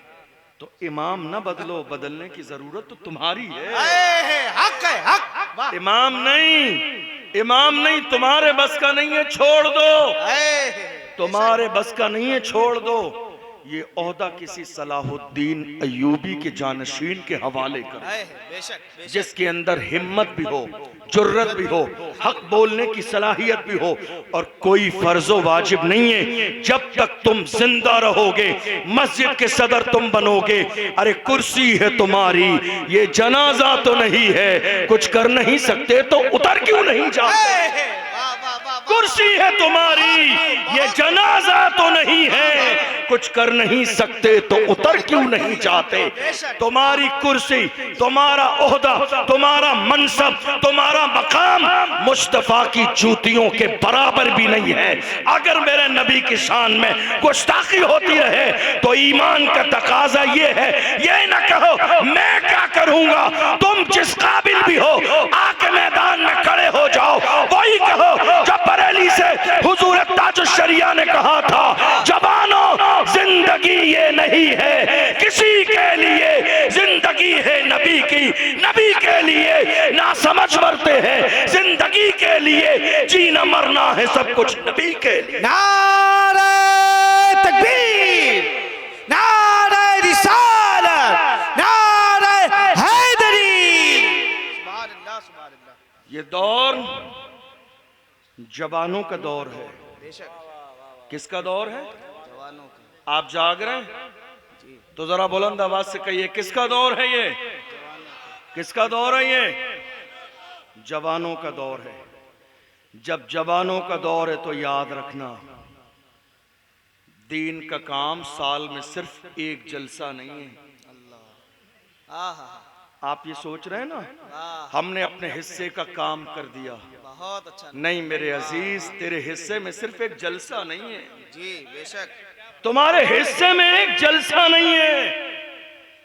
तो इमाम ना बदलो, बदलने की जरूरत तो तुम्हारी है।
हक है हक। वाह।
इमाम नहीं, इमाम नहीं, तुम्हारे बस का नहीं है, छोड़ दो। तुम्हारे बस का नहीं है, छोड़ दो। ये ओहदा किसी सलाहुद्दीन अय्यूबी के जानशीन के हवाले कर,
बेशक बेशक।
जिसके अंदर हिम्मत भी हो, जुर्रत भी हो, हक बोलने की सलाहियत भी हो। और कोई फर्जो वाजिब नहीं है, जब तक तुम जिंदा रहोगे मस्जिद के सदर तुम बनोगे। अरे कुर्सी है तुम्हारी, ये जनाजा तो नहीं है, कुछ कर नहीं सकते तो उतर क्यों नहीं जाते? कुर्सी है तुम्हारी, ये जनाजा तो नहीं है, कुछ कर नहीं सकते तो उतर क्यों नहीं जाते? तुम्हारी कुर्सी, तुम्हारा ओहदा, तुम्हारा मनसब, तुम्हारा मकाम मुस्तफा की जूतियों के बराबर भी नहीं है। अगर मेरे नबी की शान में गुस्ताखी होती रहे तो ईमान का तकाजा ये है, ये ना कहो मैं क्या करूंगा, तुम जिस काबिल भी हो आके मैदान में खड़े हो जाओ। वही कहो जब बरेली से हुजूर ताजुश शरिया ने कहा था, जवानों जिंदगी ये नहीं है किसी के लिए, जिंदगी है नबी की, नबी के लिए ना समझ मरते हैं, जिंदगी के लिए जीना मरना है सब कुछ नबी के लिए।
नारे तकबीर, नारे रिसालत, नारे हैदरी। सुभान अल्लाह सुभान अल्लाह।
ये दौर जवानों का दौर है।
बेशक।
किसका दौर है?
जवानों का।
आप जाग रहे हैं, तो जरा बुलंद आवाज से कहिए, किसका दौर है ये? किसका दौर है ये? जवानों का दौर है। जब जवानों का दौर है तो याद रखना, दीन का काम साल में सिर्फ एक जलसा नहीं है। आप ये सोच रहे हैं ना हमने अपने हिस्से का काम कर दिया,
बहुत अच्छा।
नहीं मेरे अजीज, तेरे हिस्से में सिर्फ एक जलसा नहीं है
जी बेशक।
तुम्हारे हिस्से में एक जलसा नहीं है।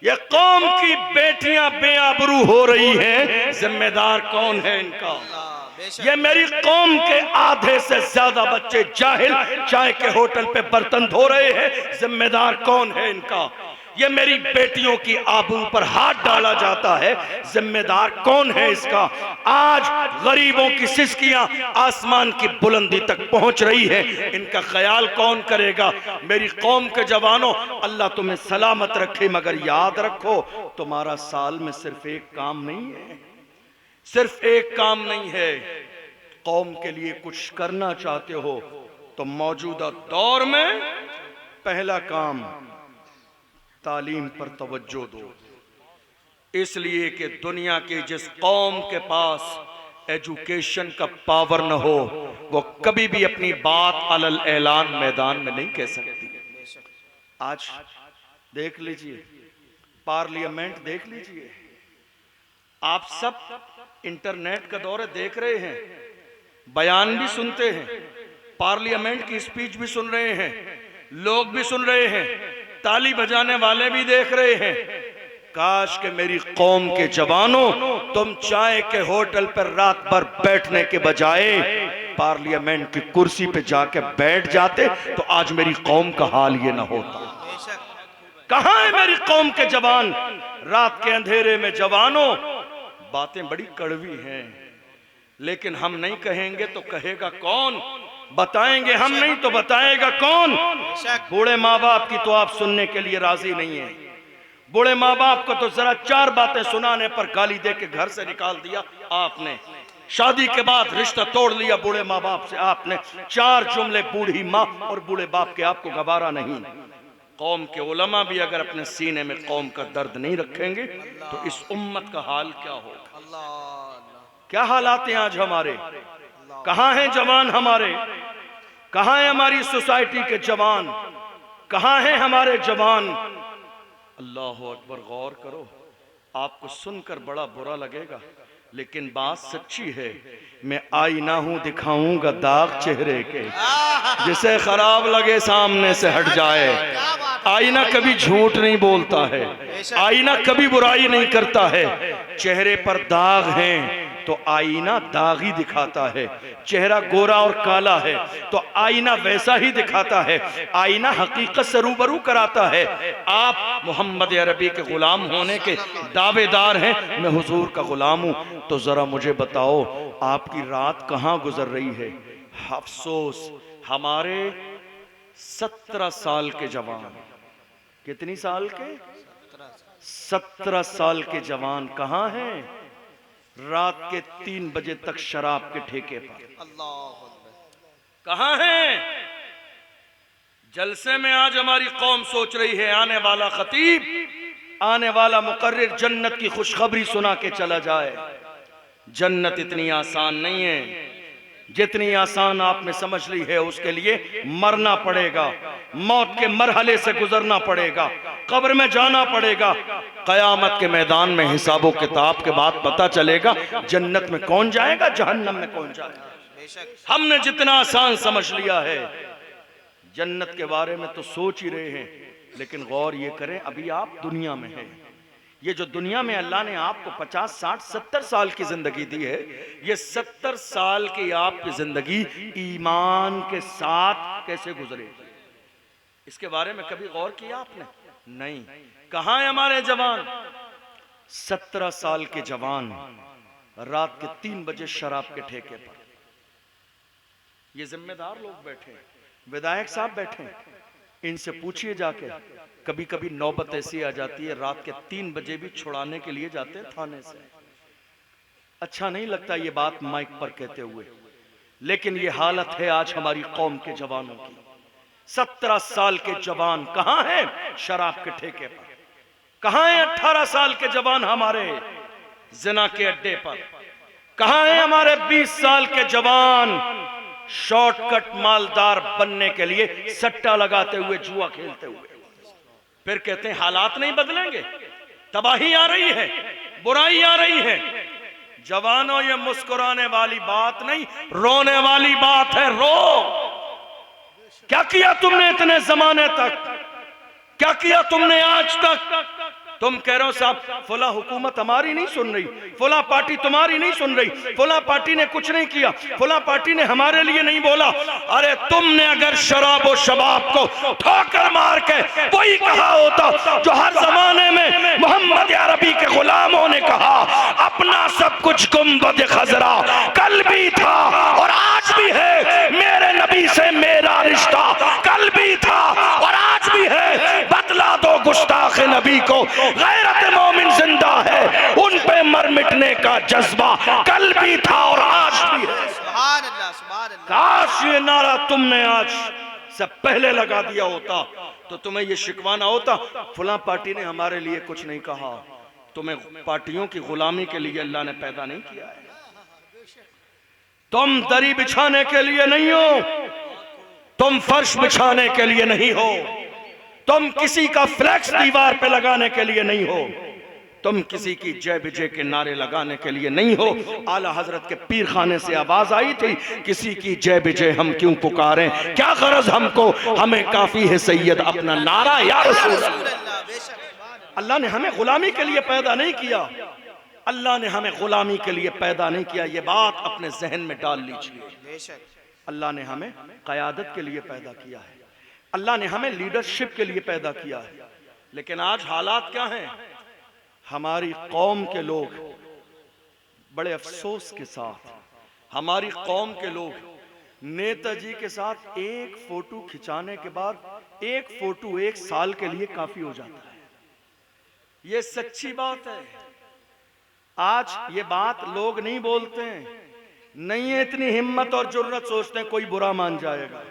ये कौम की बेटियां बेआबरू हो रही हैं, जिम्मेदार कौन है इनका? ये मेरी कौम के आधे से ज्यादा बच्चे जाहिल चाय के होटल पे बर्तन धो रहे हैं, जिम्मेदार कौन है इनका? ये मेरी बेटियों की आबरू पर हाथ डाला जाता है, जिम्मेदार कौन है इसका? आज गरीबों की सिसकियां आसमान की बुलंदी तक पहुंच रही है, इनका ख्याल कौन करेगा? मेरी कौम के जवानों, अल्लाह तुम्हें सलामत रखे, मगर याद रखो तुम्हारा साल में सिर्फ एक काम नहीं है, सिर्फ एक काम नहीं है। कौम के लिए कुछ करना चाहते हो तो मौजूदा दौर में पहला काम तालीम पर तवज्जो दो, इसलिए कि दुनिया की जिस कौम के पास एजुकेशन का पावर न हो वो कभी भी अपनी बात अलल ऐलान मैदान में नहीं कह सकती। आज देख लीजिए, पार्लियामेंट देख लीजिए, आप सब इंटरनेट का दौर देख रहे हैं, बयान भी सुनते हैं, पार्लियामेंट की स्पीच भी सुन रहे हैं, लोग भी सुन रहे हैं, ताली बजाने वाले भी देख रहे हैं। काश कि मेरी कौम के जवानों, तुम चाय के होटल पर रात भर बैठने के बजाय पार्लियामेंट की कुर्सी पे जाके बैठ जाते तो आज मेरी कौम का हाल ये ना होता। कहां है मेरी कौम के जवान? रात के अंधेरे में जवानों, बातें बड़ी कड़वी हैं, लेकिन हम नहीं कहेंगे तो कहेगा कौन? बताएंगे हम नहीं तो बताएगा कौन? बूढ़े माँ बाप की तो आप सुनने के लिए राजी नहीं है। बूढ़े माँ बाप को तो जरा चार बातें सुनाने पर गाली दे के घर से निकाल दिया आपने। शादी के बाद रिश्ता तोड़ लिया बूढ़े माँ बाप से आपने। चार जुमले बूढ़ी माँ और बूढ़े बाप के आपको गवारा नहीं। कौम के उलमा भी अगर अपने सीने में कौम का दर्द नहीं रखेंगे तो इस उम्मत का हाल क्या होगा? क्या हालात हैं आज हमारे? कहां हैं जवान हमारे? कहां है हमारी सोसाइटी के जवान? कहां हैं हमारे जवान? अल्लाह अकबर, गौर करो। आपको सुनकर बड़ा बुरा लगेगा लेकिन बात सच्ची है। मैं आईना हूं, दिखाऊंगा दाग चेहरे के, जिसे खराब लगे सामने से हट जाए। आईना कभी झूठ नहीं बोलता है, आईना कभी बुराई नहीं करता है। चेहरे पर दाग हैं तो आईना दाग ही दिखाता है। चेहरा गोरा और काला है तो आईना वैसा ही दिखाता है। आईना हकीकत से रूबरू कराता है। आप मोहम्मद अरबी के गुलाम होने के दावेदार हैं, मैं हुजूर का गुलाम हूं, तो जरा मुझे बताओ आपकी रात कहां गुजर रही है? अफसोस, हमारे 17 साल के जवान, कितनी साल के? 17 साल के जवान कहां हैं? रात के 3 बजे तक शराब के ठेके पर। कहां हैं? जलसे में आज हमारी कौम सोच रही है आने वाला खतीब, आने वाला मुकर्रिर जन्नत की खुशखबरी सुना के चला जाए। जन्नत इतनी आसान नहीं है जितनी आसान आपने समझ ली है। उसके लिए मरना पड़ेगा, मौत के मरहले से गुजरना पड़ेगा, कब्र में जाना पड़ेगा। कयामत के मैदान में हिसाबो किताब के बाद पता चलेगा जन्नत में कौन जाएगा, जहन्नम में कौन जाएगा। हमने जितना आसान समझ लिया है जन्नत के बारे में तो सोच ही रहे हैं, लेकिन गौर ये करें अभी आप दुनिया में हैं। ये जो दुनिया में अल्लाह ने आपको 50, 60, 70 साल की जिंदगी दी है, ये 70 साल की आपकी जिंदगी ईमान के साथ कैसे गुजरेगी, इसके बारे में कभी गौर किया आपने? नहीं। कहां है हमारे जवान? 17 साल के जवान रात के 3 बजे शराब के ठेके पर। ये जिम्मेदार लोग बैठे, विधायक साहब बैठे, इनसे पूछिए जाके। कभी कभी नौबत ऐसी आ जाती है रात के 3 बजे भी छुड़ाने के लिए जाते हैं थाने से। अच्छा नहीं लगता ये बात माइक पर कहते हुए, लेकिन ये हालत है आज हमारी कौम के जवानों की। 17 साल के जवान कहां हैं शराब के ठेके पर? कहां हैं 18 साल के जवान हमारे जिना के अड्डे पर? कहां हैं हमारे 20 साल के जवान शॉर्टकट मालदार बनने के लिए सट्टा लगाते हुए, जुआ खेलते हुए? फिर कहते हैं हालात नहीं बदलेंगे, तबाही आ रही है, बुराई आ रही है। जवानों, ये मुस्कुराने वाली बात नहीं, रोने वाली बात है। रो। क्या किया तुमने इतने जमाने तक? क्या किया तुमने आज तक? तुम कह रहे हो साहब फला हुकूमत हमारी नहीं सुन रही, फला पार्टी तुम्हारी नहीं सुन रही, फला पार्टी ने कुछ नहीं किया, फला पार्टी ने हमारे लिए नहीं बोला। अरे तुमने अगर शराब और शबाब को ठोकर मार के वही कहा होता जो हर जमाने में मोहम्मद अरबी के गुलामों ने कहा, अपना सब कुछ गुंबद खजरा कल भी था और आज भी है, मेरे नबी से मेरा रिश्ता कल भी था और आज भी है, बतला दो गुस्ताख नबी को गैरत मोमिन जिंदा है, उन पे मर मिटने का जज्बा कल भी था और आज भी है।
सुभान अल्लाह, सुभान अल्लाह।
काश ये नारा तुमने आज से पहले लगा दिया होता तो तुम्हें ये शिकवाना होता फलां पार्टी ने हमारे लिए कुछ नहीं कहा। तुम्हें पार्टियों की गुलामी के लिए अल्लाह ने पैदा नहीं किया है। तुम दरी बिछाने के लिए नहीं हो, तुम फर्श बिछाने के लिए नहीं हो, तुम किसी का फ्लैक्स दीवार पे लगाने के लिए नहीं हो, तुम किसी की जय विजय के नारे लगाने के लिए नहीं हो। आला हजरत के पीर खाने से आवाज आई थी, किसी की जय विजय हम क्यों पुकारें, क्या गरज हमको, हमें काफी है सैयद अपना नारा या रसूल अल्लाह। अल्लाह ने हमें गुलामी के लिए पैदा नहीं किया, अल्लाह ने हमें गुलामी के लिए पैदा नहीं किया। ये बात अपने जहन में डाल लीजिए। अल्लाह ने हमें क़यादत के लिए पैदा किया है, अल्लाह ने हमें लीडरशिप के लिए पैदा किया है। लेकिन आज हालात क्या हैं? हमारी कौम के लोग बड़े अफसोस के साथ, हमारी कौम के लोग नेताजी के साथ एक फोटो खिंचाने के बाद एक फोटो 1 साल के लिए काफी हो जाता है। ये सच्ची बात है। आज ये बात लोग नहीं बोलते हैं, नहीं है इतनी हिम्मत और जुर्रत, सोचते हैं कोई बुरा मान जाएगा।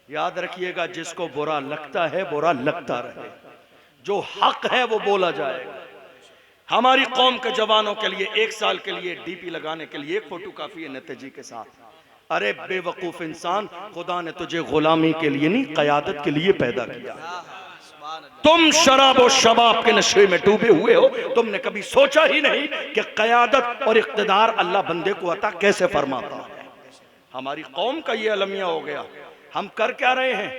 याद रखिएगा, जिसको बुरा लगता है बुरा लगता रहे, जो हक है वो बोला जाएगा। हमारी कौम के जवानों के लिए 1 साल के लिए डीपी लगाने के लिए एक फोटो काफी है नेताजी के साथ। अरे बेवकूफ इंसान, खुदा ने तुझे गुलामी के लिए नहीं क़यादत के लिए पैदा किया। तुम शराब और शबाब के नशे में डूबे हुए हो, तुमने कभी सोचा ही नहीं कि क़यादत और इक़्तिदार अल्लाह बंदे को अता कैसे फरमाता है। हमारी कौम का ये अलमिया हो गया। हम कर क्या रहे हैं?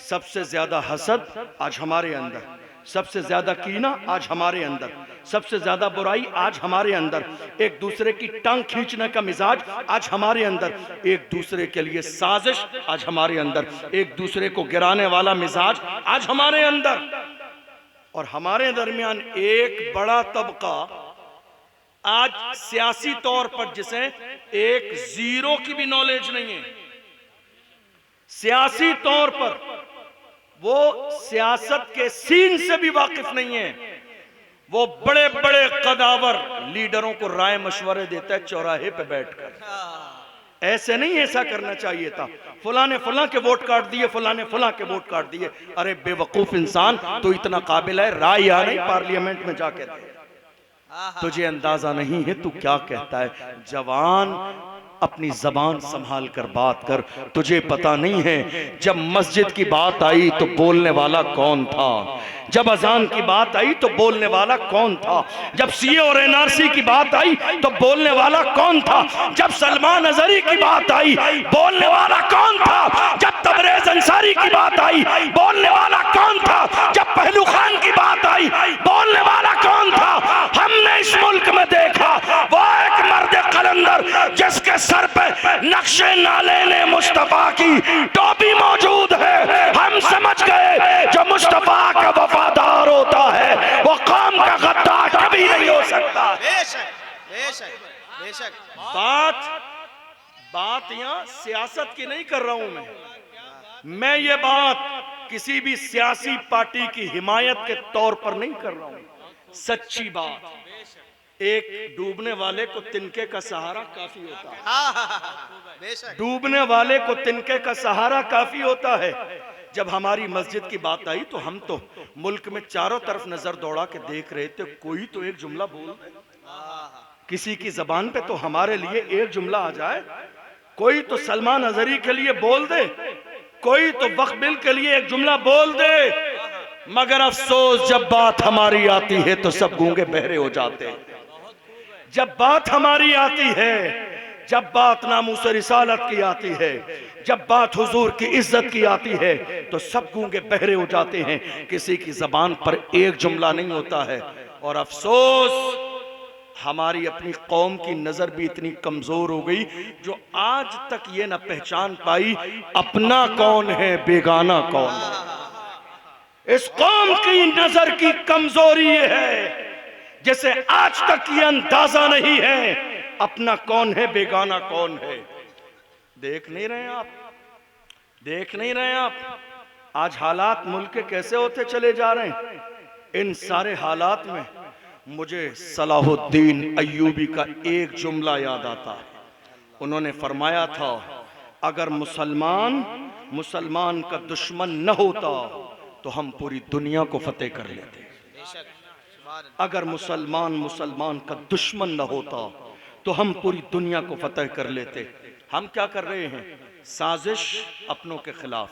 सबसे ज्यादा हसद आज हमारे अंदर, सबसे ज्यादा कीना आज हमारे अंदर, सबसे ज्यादा बुराई आज हमारे अंदर, एक दूसरे की टांग खींचने का मिजाज आज हमारे अंदर, एक दूसरे के लिए साजिश आज हमारे अंदर, एक दूसरे को गिराने वाला मिजाज आज हमारे अंदर। और हमारे दरमियान एक बड़ा तबका आज सियासी तौर पर, जिसे एक जीरो की भी नॉलेज नहीं है सियासी तौर पर, वो सियासत के सीन से भी वाकिफ नहीं है। वो बड़े बड़े कदावर लीडरों को राय मशवरे देता है चौराहे पे बैठकर। ऐसे नहीं, ऐसा करना चाहिए था, फलां ने फलां के वोट काट दिए, फलां ने फलां के वोट काट दिए। अरे बेवकूफ इंसान, तो इतना काबिल है राय आ नहीं पार्लियामेंट में जाके दे। तुझे अंदाजा नहीं है तू क्या कहता है। जवान, अपनी जबान संभाल कर बात कर। तुझे पता नहीं है जब मस्जिद की बात आई तो बोलने वाला कौन था, जब अजान की बात आई तो बोलने वाला कौन था, जब सीए और एनआरसी की बात आई तो बोलने वाला कौन था, जब सलमान अजहरी की बात आई बोलने वाला कौन था, जब तबरेज अंसारी की बात आई बोलने वाला कौन था, जब पहलू खान की बात आई बोलने वाला कौन था। हमने इस मुल्क में देखा वो एक मर्द कलंदर जिसके सर पे नक्शे नाले ने मुस्तफा की टोपी मौजूद है। हम समझ गए जो मुस्तफा का वफादार होता है वो कौम का गद्दार कभी नहीं हो सकता।
बेशक, बेशक, बेशक।
बात यहाँ सियासत की नहीं कर रहा हूं मैं ये बात किसी भी सियासी पार्टी की हिमायत के तौर पर नहीं कर रहा हूं। सच्ची बात, एक डूबने वाले को तिनके का सहारा काफी होता है।
बेशक।
डूबने वाले को तिनके का सहारा काफी होता है। जब हमारी मस्जिद की बात आई तो हम तो मुल्क में चारों तरफ नजर दौड़ा के देख रहे थे, कोई तो एक जुमला बोल दे, किसी की जबान पे तो हमारे लिए एक जुमला आ जाए। कोई तो सलमान अजहरी के लिए बोल दे, कोई तो बखबिल के लिए एक जुमला बोल दे। मगर अफसोस जब बात हमारी आती है तो सब गूंगे बहरे हो जाते हैं। जब बात हमारी आती है, जब बात नामूस रिसालत की आती है, जब बात हुजूर की इज्जत की आती है तो सब गूंगे बहरे हो जाते हैं। किसी की जबान पर एक जुमला नहीं होता है। और अफसोस हमारी अपनी कौम की नजर भी इतनी कमजोर हो गई जो आज तक ये न पहचान पाई अपना कौन है बेगाना कौन है। इस कौम की नजर की कमजोरी ये है जैसे आज तक ये अंदाजा नहीं है अपना कौन है बेगाना कौन है। देख नहीं रहे आप, देख नहीं रहे आप आज हालात मुल्क के कैसे होते चले जा रहे हैं। इन सारे हालात में मुझे सलाहुद्दीन अय्यूबी का एक जुमला याद आता है। उन्होंने फरमाया था, अगर मुसलमान का दुश्मन न होता तो हम पूरी दुनिया को फतेह कर लेते। अगर मुसलमान का दुश्मन न होता तो हम पूरी दुनिया को फतेह कर लेते। हम क्या कर रहे हैं? साजिश अपनों के खिलाफ,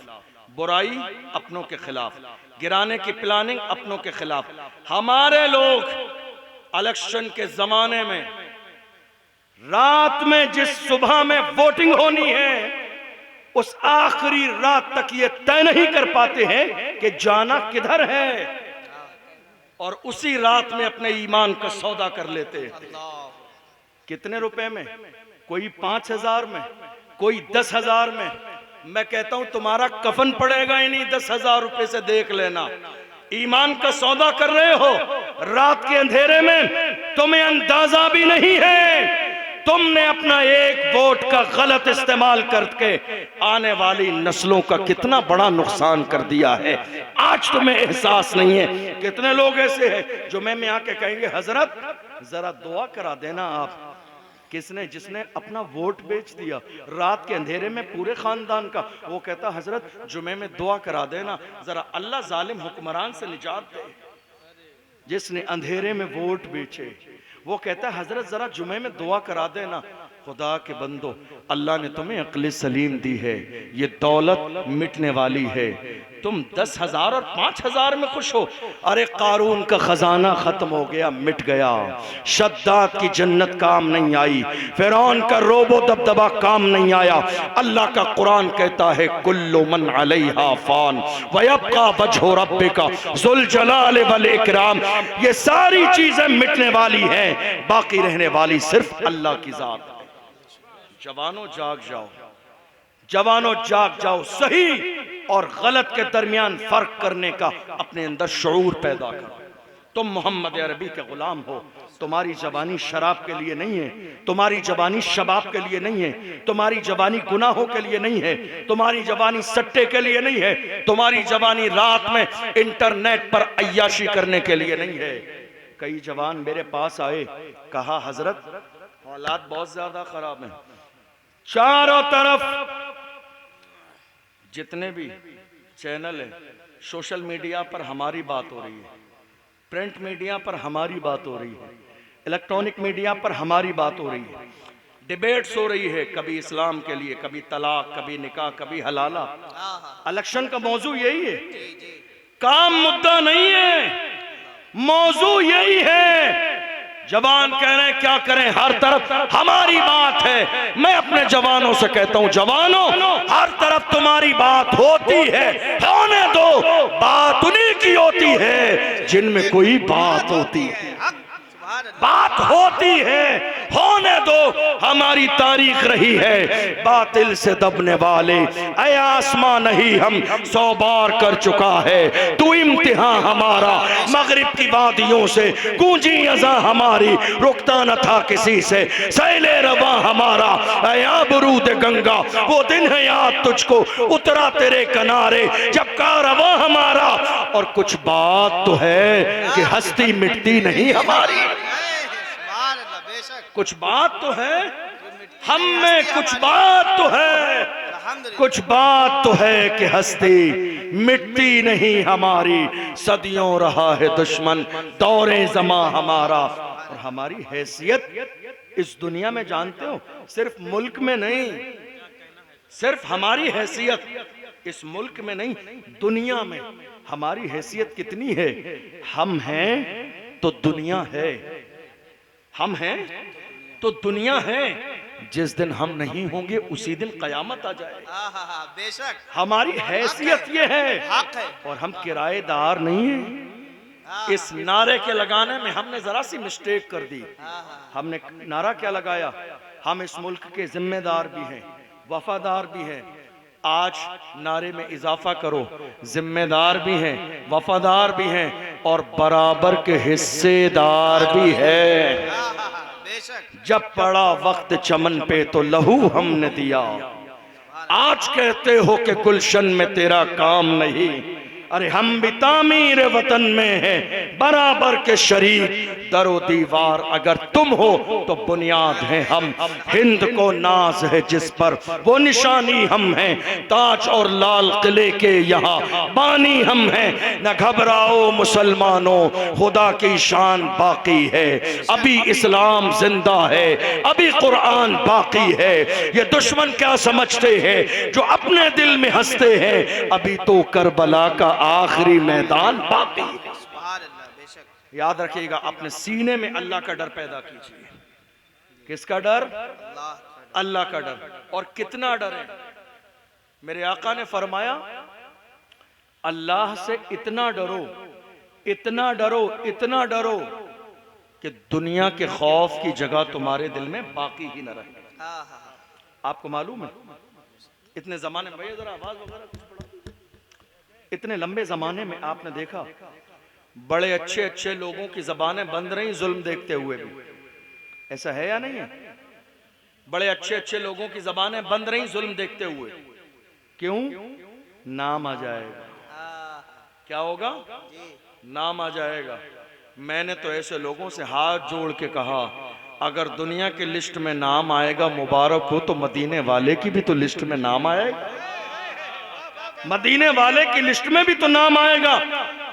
बुराई अपनों के खिलाफ, गिराने की प्लानिंग अपनों के खिलाफ। हमारे लोग इलेक्शन के जमाने में रात में जिस सुबह में वोटिंग होनी है उस आखिरी रात तक ये तय नहीं कर पाते हैं कि जाना किधर है, और उसी रात में अपने ईमान का सौदा कर लेते हैं। कितने रुपए में? कोई 5,000 में, कोई 10,000 में। मैं कहता हूं तुम्हारा कफन पड़ेगा ही नहीं 10,000 रुपए से, देख लेना। ईमान का सौदा कर रहे हो रात के अंधेरे में, तुम्हें अंदाजा भी नहीं है तुमने अपना एक वोट का गलत इस्तेमाल करके आने वाली नस्लों का कितना बड़ा नुकसान कर दिया है। आज तुम्हें एहसास नहीं है। कितने लोग ऐसे हैं जो मैं आके कहेंगे, हजरत जरा दुआ करा देना आप। किसने? जिसने अपना वोट बेच दिया रात के अंधेरे में पूरे खानदान का। वो कहता, हजरत जुमे में दुआ करा देना जरा, अल्लाह जालिम हुक्मरान से निजात दे। जिसने अंधेरे में वोट बेचे वो कहता है, हजरत जरा जुमे में दुआ करा देना। खुदा के बंदो, अल्लाह ने तुम्हें अक्ल सलीम दी है, ये दौलत मिटने वाली है। तुम 10,000 और 5,000 में खुश हो। अरे कारून का खजाना खत्म हो गया, मिट गया। शद्दाद की जन्नत काम नहीं आई, फिरौन का रोबो दबदबा काम नहीं आया। अल्लाह का कुरान कहता है, कुल्लु मन अलैहा फान वयब्का वजहु रब्बिका ज़ुल जलाल वल इकराम। ये सारी चीजें मिटने वाली हैं, बाकी रहने वाली सिर्फ अल्लाह की जात है। जवानों जाग जाओ, जवानों जाग जाओ। सही और गलत के दरमियान फर्क करने का अपने अंदर शऊर पैदा करो। तुम मोहम्मद अरबी के गुलाम हो। तुम्हारी जवानी शराब के लिए नहीं है, तुम्हारी जवानी शबाब के लिए नहीं है, तुम्हारी जवानी गुनाहों के लिए नहीं है, तुम्हारी जवानी सट्टे के लिए नहीं है, तुम्हारी जवानी रात में इंटरनेट पर अय्याशी करने के लिए नहीं है। कई जवान मेरे पास आए, कहा हजरत हालात बहुत ज्यादा खराब हैं, चारों तरफ जितने भी चैनल है सोशल मीडिया पर हमारी बात हो रही है, प्रिंट मीडिया पर हमारी बात हो रही है, इलेक्ट्रॉनिक मीडिया पर हमारी बात हो रही है, डिबेट्स हो रही है, कभी इस्लाम के लिए, कभी तलाक, कभी निकाह, कभी हलाला। इलेक्शन का मौजू यही है, काम मुद्दा नहीं है, मौजू यही है। जवान कह रहे हैं क्या करें, हर तरफ हमारी बात है। मैं अपने जवानों से कहता हूं, जवानों हर तरफ तुम्हारी बात होती है, होने दो। बात उन्हीं की होती है जिनमें कोई बात होती है, बात होती है, होने दो। हमारी तारीख रही है बातिल से दबने वाले, ऐ आसमां नहीं हम 100 बार कर चुका है तू इम्तिहान हमारा। मगरिब की वादियों से गूंजी अज़ा हमारी, रुकता न था किसी से सैले रवा हमारा। ऐ आबरूद गंगा वो दिन है याद तुझको, उतरा तेरे किनारे जब कारवा हमारा। और कुछ बात तो है कि हस्ती मिटती नहीं हमारी, कुछ बात तो है हम में, कुछ बात तो है
अल्हम्दुलिल्लाह।
कुछ बात तो है कि हस्ती मिट्टी नहीं हमारी, सदियों रहा है दुश्मन दौरे ज़मा हमारा। और हमारी हैसियत इस दुनिया में जानते हो, सिर्फ मुल्क में नहीं, सिर्फ हमारी हैसियत इस मुल्क में नहीं, दुनिया में हमारी हैसियत कितनी है। हम हैं तो दुनिया है, हम हैं तो दुनिया है। जिस दिन हम नहीं होंगे उसी दिन कयामत आ जाए।
बेशक
हमारी हैसियत ये है,
हक है।
और हम किराएदार नहीं हैं। इस नारे के लगाने में हमने जरा सी मिस्टेक कर दी। हमने नारा क्या लगाया, हम इस मुल्क के जिम्मेदार भी हैं, वफादार भी हैं। आज नारे में इजाफा करो, जिम्मेदार भी हैं, वफादार भी हैं और बराबर के हिस्सेदार भी है।
बेशक
जब पड़ा वक्त चमन पे तो लहू हमने दिया, आज कहते हो कि गुलशन में तेरा काम नहीं। अरे हम भी तामीर वतन में हैं, बराबर के शरीक दरो दीवार अगर तुम हो तो बुनियाद हैं हम। हिंद को नाज है जिस पर वो निशानी हम हैं, ताज और लाल किले के यहाँ बानी हम हैं। न घबराओ मुसलमानों, खुदा की शान बाकी है, अभी इस्लाम जिंदा है, अभी कुरान बाकी है। ये दुश्मन क्या समझते हैं जो अपने दिल में हंसते हैं, अभी तो करबला का आखिरी मैदान बाकी है।
सुभान अल्लाह। बेशक
याद रखिएगा, अपने सीने में अल्लाह का डर पैदा कीजिए। किसका डर?
अल्लाह
अल्लाह का डर। और कितना डर है? मेरे आका ने फरमाया, अल्लाह से इतना डरो, इतना डरो, इतना डरो कि दुनिया के खौफ की जगह तुम्हारे दिल में बाकी ही न रहे। आपको मालूम है इतने जमाने में, भैया जरा आवाज वगैरह कुछ बढ़ा, इतने लंबे जमाने में आपने देखा बड़े अच्छे अच्छे लोगों की जबानें बंद रही जुल्म देखते हुए भी। ऐसा है या नहीं है? बड़े अच्छे अच्छे लोगों की जबानें बंद रही जुल्म देखते हुए। क्यों? नाम आ जाएगा। क्या होगा? नाम आ जाएगा। मैंने तो ऐसे लोगों से हाथ जोड़ के कहा, अगर दुनिया की लिस्ट में नाम आएगा मुबारक हो, तो मदीने वाले की भी तो लिस्ट में नाम आएगा। मदीने वाले की लिस्ट में भी तो नाम आएगा।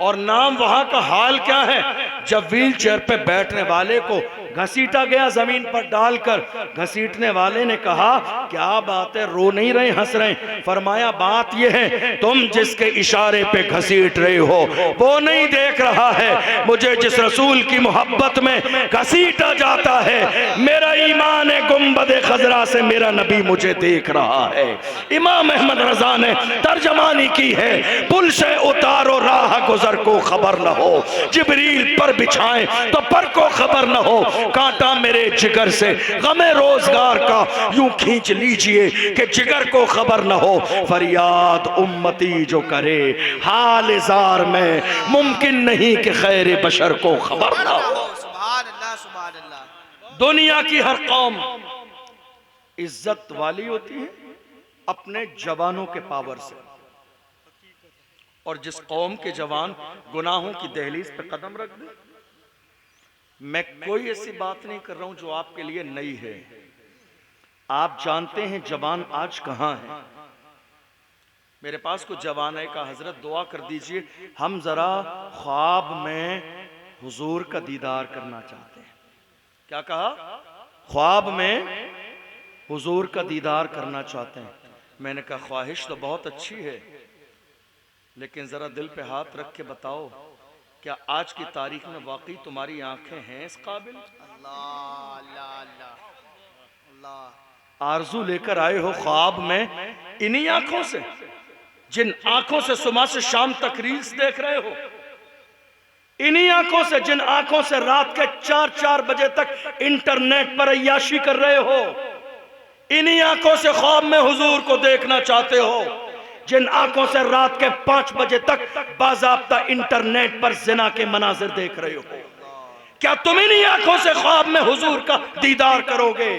और नाम वहां का हाल क्या है? जब व्हील चेयर पे बैठने वाले को घसीटा गया जमीन पर डालकर, घसीटने वाले ने कहा, क्या बात है, रो नहीं रहे, हंस रहे? फरमाया, बात यह है तुम जिसके इशारे पे घसीट रहे हो वो नहीं देख रहा है। मुझे जिस रसूल की मोहब्बत में घसीटा जाता है, मेरा ईमान है गुंबद खजरा से मेरा नबी मुझे देख रहा है। इमाम अहमद रजा ने तर्जमानी की है, पुल से उतारो राह गुजर को खबर न हो, जिब्रील पर बिछाएं तो पर को खबर न हो। कांटा मेरे जिगर से गमे रोजगार का यूं खींच लीजिए कि जिगर को खबर न हो। फरियाद उम्मती जो करे हाल जार में, मुमकिन नहीं कि खैर बशर को खबर न हो।
सुभान अल्लाह, सुभान अल्लाह।
दुनिया की हर कौम इज्जत वाली होती है अपने जवानों के पावर से, और जिस कौम के जवान गुनाहों की दहलीज पे कदम रख दे। मैं कोई ऐसी बात नहीं कर रहा हूं जो आपके लिए नई है। आप जानते हैं जवान आज कहां है। मेरे पास कुछ जवान है का, हजरत दुआ कर दीजिए, हम जरा ख्वाब में हुजूर का दीदार करना चाहते हैं। क्या कहा? ख्वाब में हुजूर का दीदार करना चाहते हैं। मैंने कहा ख्वाहिश तो बहुत अच्छी है, लेकिन जरा दिल पे हाथ रख के बताओ, क्या आज की तारीख में वाकई तुम्हारी आंखें हैं इस काबिल?
अल्लाह अल्लाह अल्लाह अल्लाह।
आरजू लेकर आए हो ख्वाब में इन्हीं आंखों से, जिन आंखों से सुबह से शाम तक रील्स देख रहे हो, इन्हीं आंखों से, जिन आंखों से रात के 4-4 बजे तक इंटरनेट पर अय्याशी कर रहे हो, इन्हीं आंखों से ख्वाब में हुजूर को देखना चाहते हो, जिन आंखों से रात के 5 बजे तक बाज़ाब्ता इंटरनेट पर जिना के मनाजिर देख रहे हो। क्या तुम इन्हीं आंखों से ख्वाब में हुजूर का दीदार करोगे?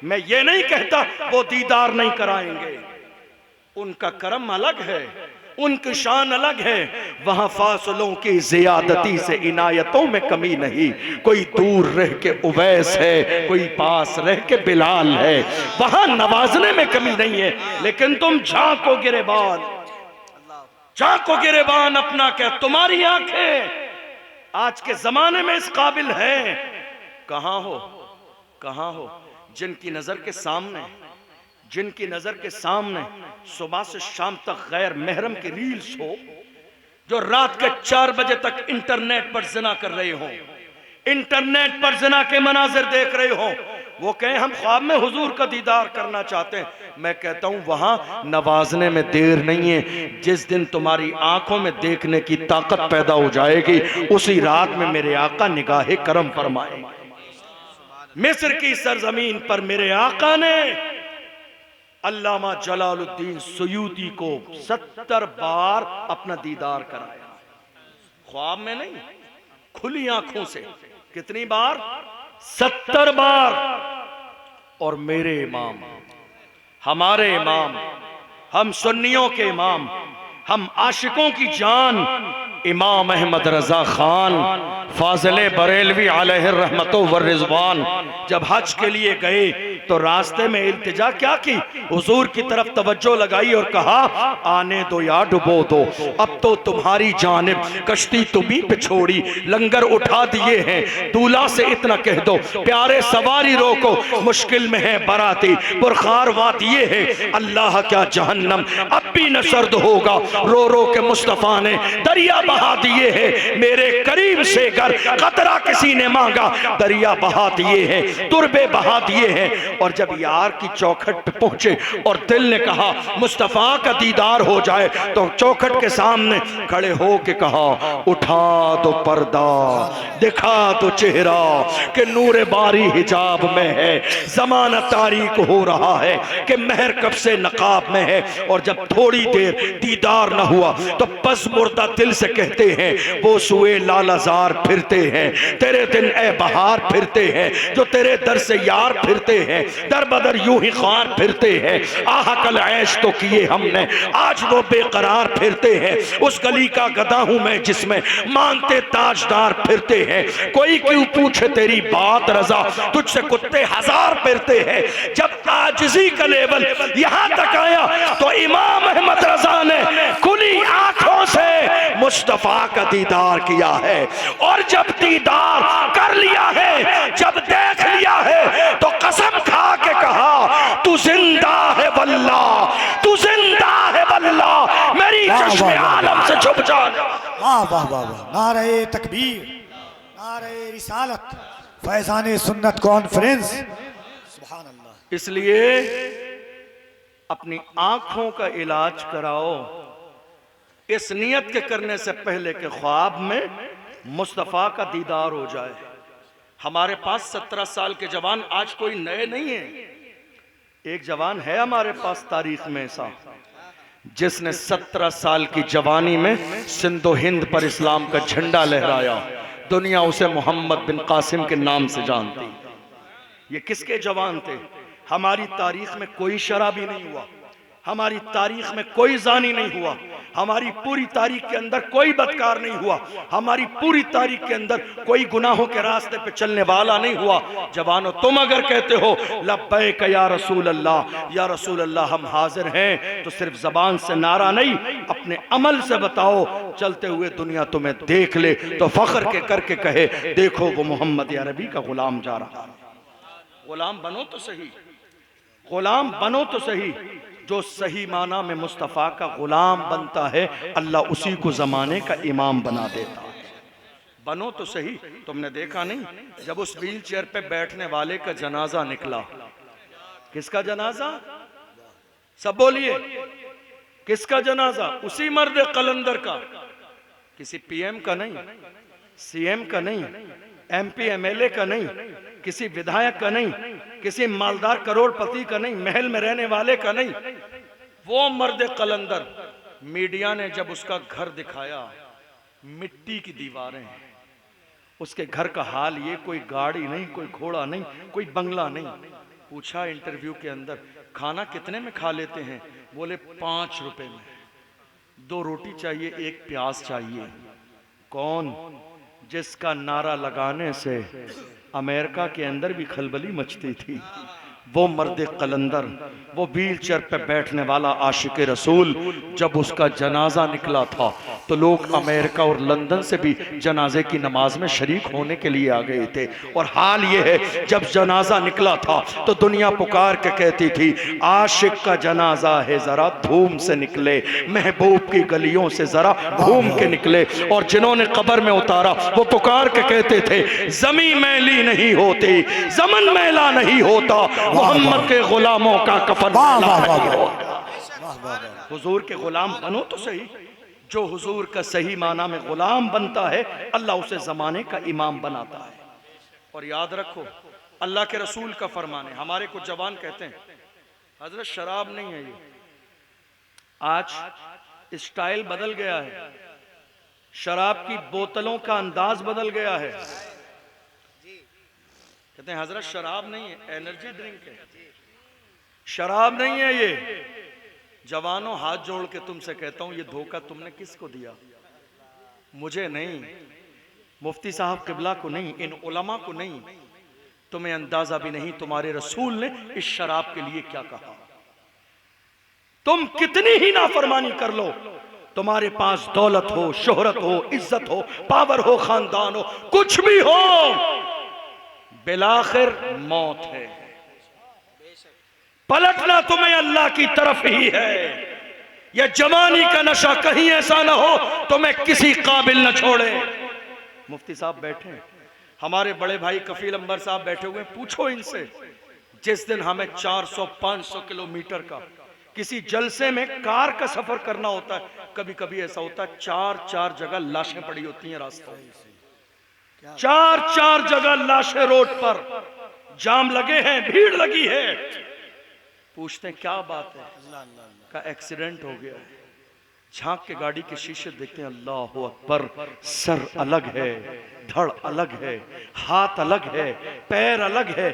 मैं ये नहीं कहता वो दीदार नहीं कराएंगे, उनका करम अलग है, उनकी शान अलग है। वहां फासलों की जियादती से इनायतों में कमी नहीं। कोई दूर रह के उवैस है, कोई पास रह के बिलाल है। वहां नवाजने में कमी नहीं है। लेकिन तुम झांको गिरेबान, झांको गिरेबान अपना क्या तुम्हारी आंखें आज के जमाने में इस काबिल है। कहां हो, कहां हो जिनकी नजर के सामने, जिनकी नजर के सामने सुबह से शाम तक गैर महरम की रील्स हो, जो रात के 4 बजे तक इंटरनेट पर जिना कर रहे हो, इंटरनेट पर जिना के मनाजिर देख रहे हो, वो कहें हम ख्वाब में हुजूर का दीदार करना चाहते हैं। मैं कहता हूं वहां नवाजने में देर नहीं है। जिस दिन तुम्हारी आंखों में देखने की ताकत पैदा हो जाएगी, उसी रात में मेरे आका निगाहे करम फरमाए। मिस्र की सरजमीन पर मेरे आका ने अल्लामा जलालुद्दीन सुयूती को 70 बार अपना दीदार कराया। ख्वाब में नहीं, खुली आंखों से। कितनी बार? 70 बार। और मेरे इमाम, हमारे इमाम, हम सुन्नियों के इमाम, हम आशिकों की जान इमाम अहमद रजा खान फाजिले बरेलवी अलैहि रहमतो व रिजवान जब हज के लिए गए तो रास्ते में इल्तिजा क्या की? हुजूर की तरफ तवज्जो लगाई और कहा आने दो या डुबो दो, अब तो तुम्हारी जानिब कश्ती तुम्ही पे छोड़ी, लंगर उठा दिए हैं। दूल्हा से इतना कह दो प्यारे सवारी रोको, मुश्किल में है बराती, पुरखार वात ये है अल्लाह क्या जहन्नम अब भी न सर्द होगा। रो रो के मुस्तफा ने दरिया बहा दिए हैं, मेरे करीब से घर कतरा किसी ने मांगा, दरिया बहा दिए हैं, तुरबे बहा दिए हैं। और जब यार की चौखट पे पहुंचे और दिल ने कहा मुस्तफा का दीदार हो जाए, तो चौखट के सामने खड़े हो के कहा उठा दो पर्दा, दिखा दो चेहरा कि नूरे बारी हिजाब में है, जमाना तारीक हो रहा है कि महर कब से नकाब में है। और जब थोड़ी देर दीदार न हुआ तो बस मुर्दा दिल से कहते हैं वो सुए लालाजार फिरते हैं, तेरे दिन ए बहार फिरते हैं, जो तेरे दर से यार फिरते हैं, दर बदर यूं ही ख्वार फिरते हैं। आह कल ऐश तो किए हमने, आज वो बेकरार फिरते हैं। उस गली का गधा हूं मैं जिसमें मानते ताजदार फिरते हैं। कोई क्यों पूछे तेरी बात रजा, तुझसे कुत्ते हजार फिरते हैं। जब आजिज़ी का लेवल यहां तक आया तो इमाम अहमद रजा ने खुली आंखों से मुस्तफा का दीदार किया है। और जब दीदार कर लिया है, जब देख लिया है, तो कसम खा के कहा तू जिंदा है वल्लाह, तू जिंदा है वल्लाह, मेरी चश्मे आलम से छुप जा।
वाह वाह वाह वाह, नारे तकबीर, नारे रिसालत, फैजाने सुन्नत कॉन्फ्रेंस, सुभान अल्लाह।
इसलिए अपनी आंखों का इलाज कराओ, इस नियत के करने से पहले के ख्वाब में मुस्तफा का दीदार हो जाए। हमारे पास 17 साल के जवान आज कोई नए नहीं है। एक जवान है हमारे पास तारीख में ऐसा, जिसने 17 साल की जवानी में सिंधु हिंद पर इस्लाम का झंडा लहराया। दुनिया उसे मोहम्मद बिन कासिम के नाम से जानती। ये किसके जवान थे? हमारी तारीख में कोई शराबी नहीं हुआ, हमारी तारीख में कोई जानी नहीं हुआ, हमारी पूरी तारीख के अंदर कोई बदकार नहीं हुआ, हमारी पूरी तारीख के अंदर कोई गुनाहों के रास्ते पे चलने वाला नहीं हुआ। जवानों, तुम अगर कहते हो लब्बैक या रसूल अल्लाह, हम हाजिर हैं, तो सिर्फ जबान से नारा नहीं, अपने अमल से बताओ। चलते हुए दुनिया तुम्हें देख ले तो फख्र के करके कहे देखो वो मोहम्मद अरबी का गुलाम जा रहा। गुलाम बनो तो सही, गुलाम बनो तो सही। जो सही माना में मुस्तफ़ा का गुलाम बनता है, अल्लाह उसी को जमाने का इमाम बना देता है। बनो तो सही। तुमने देखा नहीं, जब उस व्हील चेयर पे बैठने वाले का जनाजा निकला, किसका जनाजा? सब बोलिए, किसका जनाजा? उसी मर्द कलंदर का, किसी पीएम का नहीं, सीएम का नहीं, एमपी एमएलए का नहीं, किसी विधायक का नहीं, किसी मालदार करोड़पति का नहीं, महल में रहने वाले का नहीं, वो मर्द कलंदर। मीडिया ने जब उसका घर दिखाया, मिट्टी की दीवारें हैं, उसके घर का हाल ये, कोई गाड़ी नहीं, कोई घोड़ा नहीं, कोई बंगला नहीं। पूछा इंटरव्यू के अंदर खाना कितने में खा लेते हैं? बोले 5 रुपए में। 2 रोटी चाहिए, 1 प्याज चाहिए। कौन? जिसका नारा लगाने से अमेरिका के अंदर भी खलबली मचती थी, वो मर्द कलंदर, वो व्हील चेयर पे बैठने वाला आशिक रसूल, जब उसका जनाजा निकला था तो लोग अमेरिका और लंदन से भी जनाजे की नमाज में शरीक होने के लिए आ गए थे। और हाल ये है, जब जनाजा निकला था तो दुनिया पुकार के कहती थी आशिक का जनाजा है, जरा धूम से निकले, महबूब की गलियों से जरा घूम के निकले। और जिन्होंने कब्र में उतारा वो पुकार के कहते थे जमीन मैली नहीं होती, जमन मैला नहीं होता, मोहम्मद के गुलामों का कफन हुजूर के गुलाम बनो तो सही। जो हुजूर का सही माना में गुलाम बनता है, अल्लाह उसे जमाने का इमाम बनाता है। और याद रखो, अल्लाह के रसूल का फरमान है। हमारे कुछ जवान कहते हैं हजरत शराब नहीं है ये, आज स्टाइल बदल गया है, शराब की बोतलों का अंदाज बदल गया है। कहते हैं हजरत शराब नहीं है, एनर्जी ड्रिंक है, शराब नहीं है ये। जवानों, हाथ जोड़ के तुमसे कहता हूं, ये धोखा तुमने किसको दिया? मुझे नहीं, मुफ्ती साहब किबला को नहीं, इन उलमा को नहीं, तुम्हें अंदाजा भी नहीं तुम्हारे रसूल ने इस शराब के लिए क्या कहा। तुम कितनी ही नाफरमानी कर लो, तुम्हारे पास दौलत हो, शोहरत हो, इज्जत हो, पावर हो, खानदान हो, कुछ भी हो, बिलाखिर मौत है। पलटना तुम्हें अल्लाह की तरफ ही है। यह जवानी का नशा कहीं ऐसा ना हो तुम्हें किसी काबिल न छोड़े। मुफ्ती साहब बैठे, हमारे बड़े भाई कफील अंबर साहब बैठे हुए, पूछो इनसे, जिस दिन हमें 400-500 किलोमीटर का किसी जलसे में कार का सफर करना होता है, कभी कभी ऐसा होता है 4 जगह लाशें पड़ी होती हैं रास्तों में, 4 जगह लाशें रोड पर, जाम लगे हैं, भीड़ लगी है। पूछते हैं क्या बात है? का एक्सीडेंट हो गया है। झांक के गाड़ी के शीशे देखते हैं, अल्लाह अकबर, सर अलग है, धड़ अलग है, हाथ अलग है, पैर अलग है,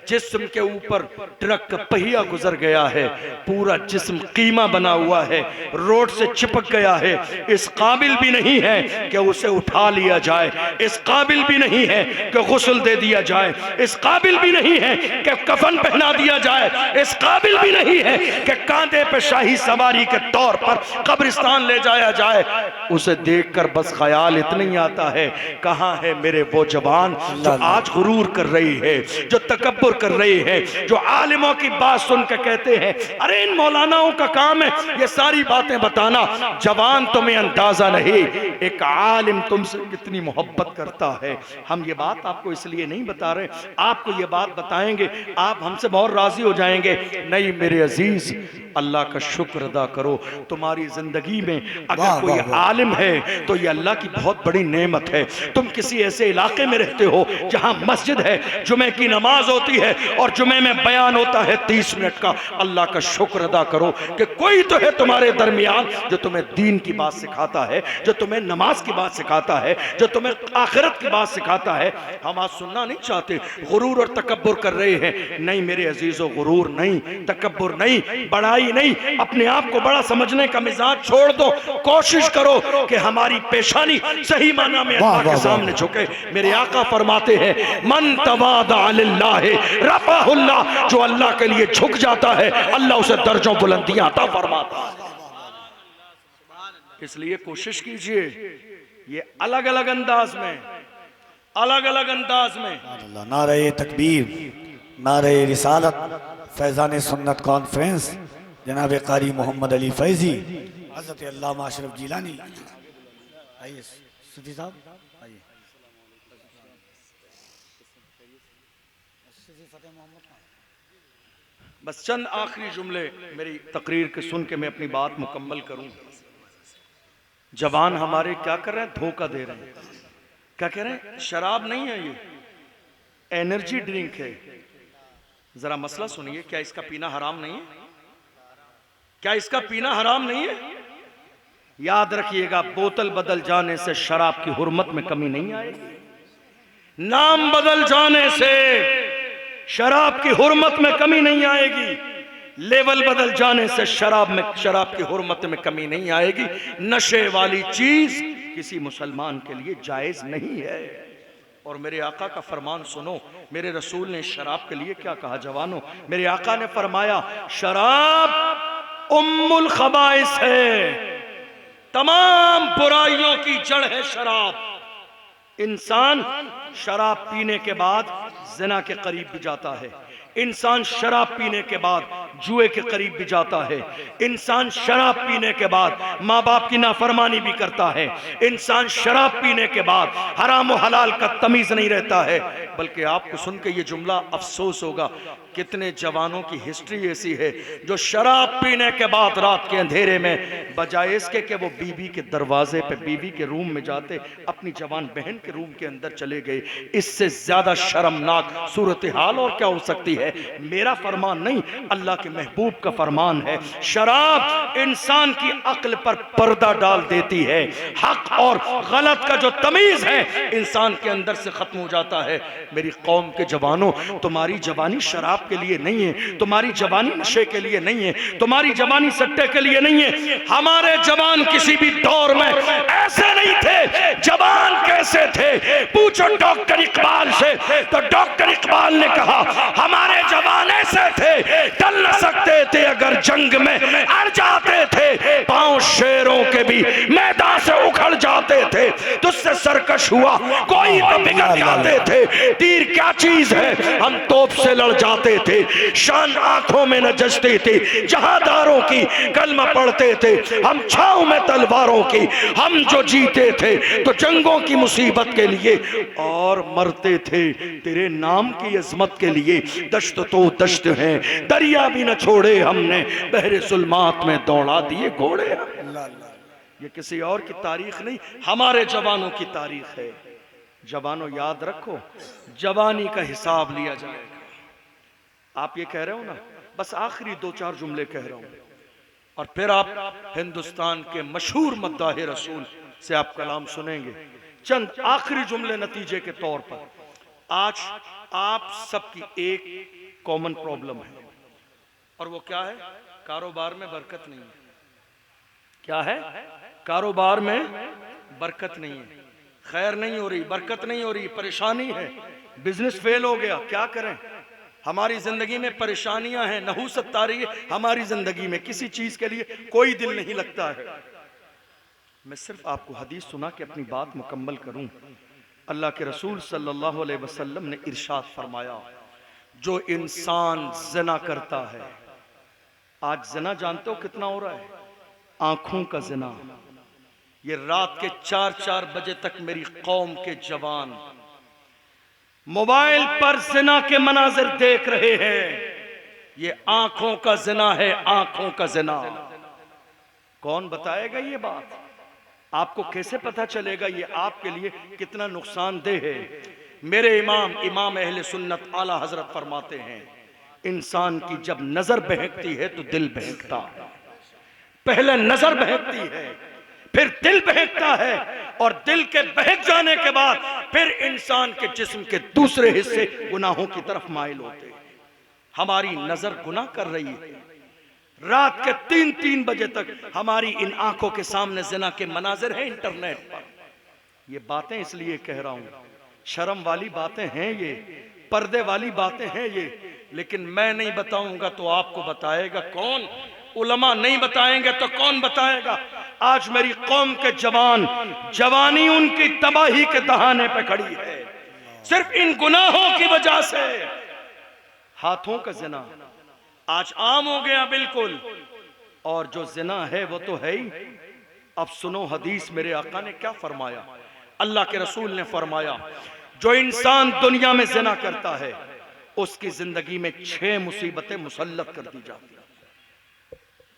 जिस्म के ऊपर ट्रक का पहिया गुजर गया है, पूरा जिस्म कीमा बना हुआ है, रोड से चिपक गया है, इस काबिल भी नहीं है कि उसे उठा लिया जाए, इस काबिल भी नहीं है कि गुस्ल दे दिया जाए, इस काबिल भी नहीं है कि कफन पहना दिया जाए, इस काबिल भी नहीं है कि कांधे पे शाही सवारी के तौर पर कब्रिस्तान ले जाया जाए। उसे देखकर बस ख्याल इतना ही आता है, कहां है मेरे वो जवान जो आज गुरूर कर रही है, जो तकब्बुर कर रही है, जो आलिमों की बात सुन के कहते हैं अरे इन मौलानाओं का काम है ये सारी बातें बताना। जवान, तुम्हें अंदाजा नहीं एक आलिम तुमसे कितनी मोहब्बत करता है। हम ये बात आपको इसलिए नहीं बता रहे, आपको ये बात बताएंगे, आप हमसे बहुत राजी हो जाएंगे। नहीं मेरे अजीज, अल्लाह का शुक्र अदा करो, तुम्हारी जिंदगी में अगर कोई आलिम है तो ये अल्लाह की बहुत बड़ी नेमत है। तुम किसी ऐसे इलाके में रहते हो जहां मस्जिद है, जुमे की नमाज होती है और जुमे में बयान होता है 30 मिनट का। अल्लाह का शुक्र अदा करो कि कोई तो है तुम्हारे दरमियान जो तुम्हें दीन की बात सिखाता है, जो तुम्हें नमाज की बात सिखाता है, जो तुम्हें आखिरत की बात सिखाता है। हम आज सुनना नहीं चाहते, गुरूर और तकब्बुर कर रहे हैं। नहीं मेरे अजीजों, गुरूर नहीं, तकब्बुर नहीं, बड़ाई नहीं, अपने आप को बड़ा समझने का मिजाज छोड़ दो। कोशिश करो कि हमारी पेशानी सही माना में अल्लाह के सामने झुके। मेरे आका फरमाते हैं मन तवादा लिल्लाह रफ़अहुल्लाह, जो अल्लाह के लिए झुक जाता है अल्लाह उसे दर्जों बुलंदियां अता फरमाता है। इसलिए कोशिश कीजिए ये अलग अलग अंदाज में, अलग अलग अंदाज में।
नारे तकबीर, नारे रिसालत, फैजान सुन्नत कॉन्फ्रेंस, जनाब कारी मोहम्मद अली फैजी, हज़रत अल्लामा अशरफ जिलानी। आइए सूफी साहब, आइए।
बस चंद आखिरी जुमले मेरी तकरीर के सुन के मैं अपनी बात मुकम्मल करूं। जवान हमारे क्या कर रहे हैं? धोखा दे रहे हैं। क्या कह रहे हैं? शराब नहीं है, ये एनर्जी ड्रिंक है। जरा मसला सुनिए, क्या इसका पीना हराम नहीं है? क्या इसका पीना हराम नहीं है? याद रखिएगा, बोतल बदल जाने से शराब की हुर्मत में कमी नहीं आएगी, नाम बदल जाने से शराब की हुर्मत में कमी नहीं आएगी। लेवल बदल जाने से शराब की हुर्मत में कमी नहीं आएगी। नशे वाली चीज किसी मुसलमान के लिए जायज नहीं है। और मेरे आका का फरमान सुनो, मेरे रसूल ने शराब के लिए क्या कहा जवानों। मेरे आका ने फरमाया शराब उम्मुल खबाइस है, तमाम बुराइयों की जड़ है शराब। इंसान शराब पीने के बाद जिना के करीब भी जाता है, इंसान शराब पीने के बाद जुए के करीब भी जाता है, इंसान शराब पीने के बाद माँ बाप की नाफरमानी भी करता है, इंसान शराब पीने के बाद हराम और हलाल का तमीज नहीं रहता है। बल्कि आपको सुन के ये जुमला अफसोस होगा, कितने जवानों की हिस्ट्री ऐसी है जो शराब पीने के बाद रात के अंधेरे में बजाय इसके कि वो बीवी के दरवाजे पे बीवी के रूम में जाते अपनी जवान बहन के रूम के अंदर चले गए। इससे ज्यादा शर्मनाक सूरत हाल और क्या हो सकती है। मेरा फरमान नहीं, अल्लाह के महबूब का फरमान है। शराब इंसान की अक्ल पर पर्दा डाल देती है, हक और गलत का जो तमीज है इंसान के अंदर से खत्म हो जाता है। मेरी कौम के जवानों, तुम्हारी जवानी शराब के लिए नहीं है, तुम्हारी जवानी नशे के लिए नहीं है, तुम्हारी जवानी सट्टे के लिए नहीं है। हमारे जवान किसी भी दौर में ऐसे नहीं थे। जवान कैसे थे पूछो डॉक्टर इकबाल से, तो डॉक्टर इकबाल ने कहा हमारे जवान ऐसे थे, टल न सकते थे अगर जंग में अड़ जाते थे, पांव शेरों के भी मैदान से उखड़ जाते थे। तुझसे सरकश हुआ कोई तो बिगड़ जाते थे। तीर क्या चीज है, हम तोप से लड़ जाते थे, शान आंखों में न जचती थी, जहादारों की कलमा पढ़ते थे, हम छाव में तलवारों की, हम जो जीते थे तो जंगों की मुसीबत के लिए और मरते थे तेरे नाम की अजमत के लिए। दश्त तो दश्त है, दरिया भी न छोड़े हमने, बहरे जुल्मात में दौड़ा दिए घोड़े। ये किसी और की तारीख नहीं, हमारे जवानों की तारीख है। जवानों याद रखो, जवानी का हिसाब लिया जाएगा। आप ये कह रहे हो ना, बस आखिरी 2-4 जुमले कह रहा हूं और फिर आप हिंदुस्तान के मशहूर मद्दाह रसूल से आप कलाम सुनेंगे। चंद आखिरी जुमले नतीजे के तौर पर, आज आप सबकी एक कॉमन प्रॉब्लम है और वो क्या है, कारोबार में बरकत नहीं है। क्या है? कारोबार में बरकत नहीं है, खैर नहीं हो रही, बरकत नहीं हो रही, परेशानी है, बिजनेस फेल हो गया। क्या करें, हमारी जिंदगी में परेशानियां हैं, नहूसत तारी है हमारी जिंदगी में, किसी चीज के लिए कोई दिल नहीं लगता है। मैं सिर्फ आपको हदीस सुना के अपनी बात मुकम्मल करूं। अल्लाह के रसूल सल्लल्लाहु अलैहि वसल्लम ने इरशाद फरमाया, जो इंसान ज़िना करता है, आज ज़िना जानते हो कितना हो रहा है? आंखों का ज़िना। ये रात के 4-4 बजे तक मेरी कौम के जवान मोबाइल पर ज़िना के मनाजिर देख रहे हैं। ये आंखों का ज़िना है, आंखों का ज़िना। कौन बताएगा ये बात? आपको कैसे पता चलेगा ये आपके लिए कितना नुकसानदेह है? मेरे इमाम अहले सुन्नत आला हजरत फरमाते हैं, इंसान की जब नजर बहकती है तो दिल बहकता है। पहले नजर बहकती है, फिर दिल बहकता है, और दिल के बहक जाने के बाद फिर इंसान के जिस्म के दूसरे हिस्से गुनाहों की तरफ माइल होते हैं। हमारी नजर गुनाह कर रही है। रात के 3-3 बजे तक हमारी इन आंखों के सामने जिना के मनाजिर हैं इंटरनेट पर। ये बातें इसलिए कह रहा हूं, शर्म वाली बातें हैं ये, पर्दे वाली बातें हैं ये, लेकिन मैं नहीं बताऊंगा तो आपको बताएगा कौन? उलमा नहीं बताएंगे तो कौन बताएगा? आज मेरी कौम के जवान, जवानी उनकी तबाही के दहाने पे खड़ी है, सिर्फ इन गुनाहों की वजह से। हाथों का जिना आज आम हो गया बिल्कुल, और जो जिना है वो तो है ही। अब सुनो हदीस, मेरे आका ने क्या फरमाया। अल्लाह के रसूल ने फरमाया, जो इंसान दुनिया में जिना करता है उसकी जिंदगी में 6 मुसीबतें मुसल्लत कर दी जाती हैं।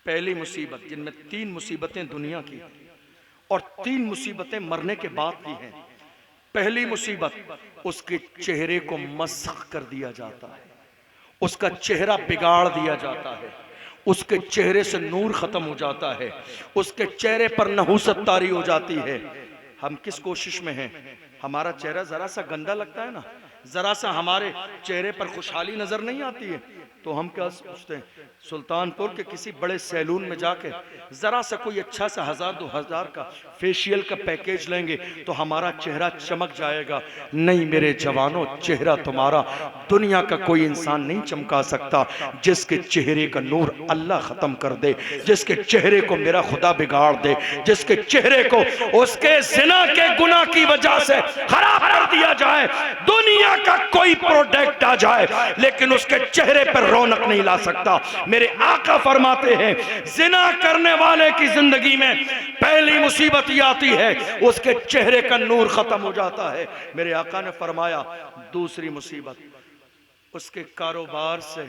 पहली मुसीबत, जिनमें 3 मुसीबतें दुनिया की और 3 मुसीबतें मरने के बाद की हैं। पहली मुसीबत, उसके चेहरे को मस्ख कर दिया जाता है, उसका चेहरा बिगाड़ दिया जाता है, उसके चेहरे से नूर खत्म हो जाता है, उसके चेहरे पर नहूसत तारी हो जाती है। हम किस कोशिश में हैं? हमारा चेहरा जरा सा गंदा लगता है ना, जरा सा हमारे चेहरे पर खुशहाली नजर नहीं आती है तो हम क्या सोचते हैं सुल्तानपुर के किसी बड़े सैलून में जाके जरा सा कोई अच्छा सा 1000-2000 का फेशियल का पैकेज लेंगे तो हमारा चेहरा चमक जाएगा। नहीं मेरे जवानों, चेहरा तुम्हारा दुनिया का कोई इंसान नहीं चमका सकता। जिसके चेहरे का नूर अल्लाह खत्म कर दे, जिसके चेहरे को मेरा खुदा बिगाड़ दे, जिसके चेहरे को उसके जिना के गुनाह की वजह से खराब कर दिया जाए, दुनिया का कोई प्रोडक्ट आ जाए लेकिन उसके चेहरे पर रौनक नहीं ला सकता। मेरे आका फरमाते हैं जिना करने वाले की जिंदगी में पहली मुसीबत ये आती है उसके चेहरे का नूर खत्म हो जाता है। मेरे आका ने फरमाया दूसरी मुसीबत उसके कारोबार से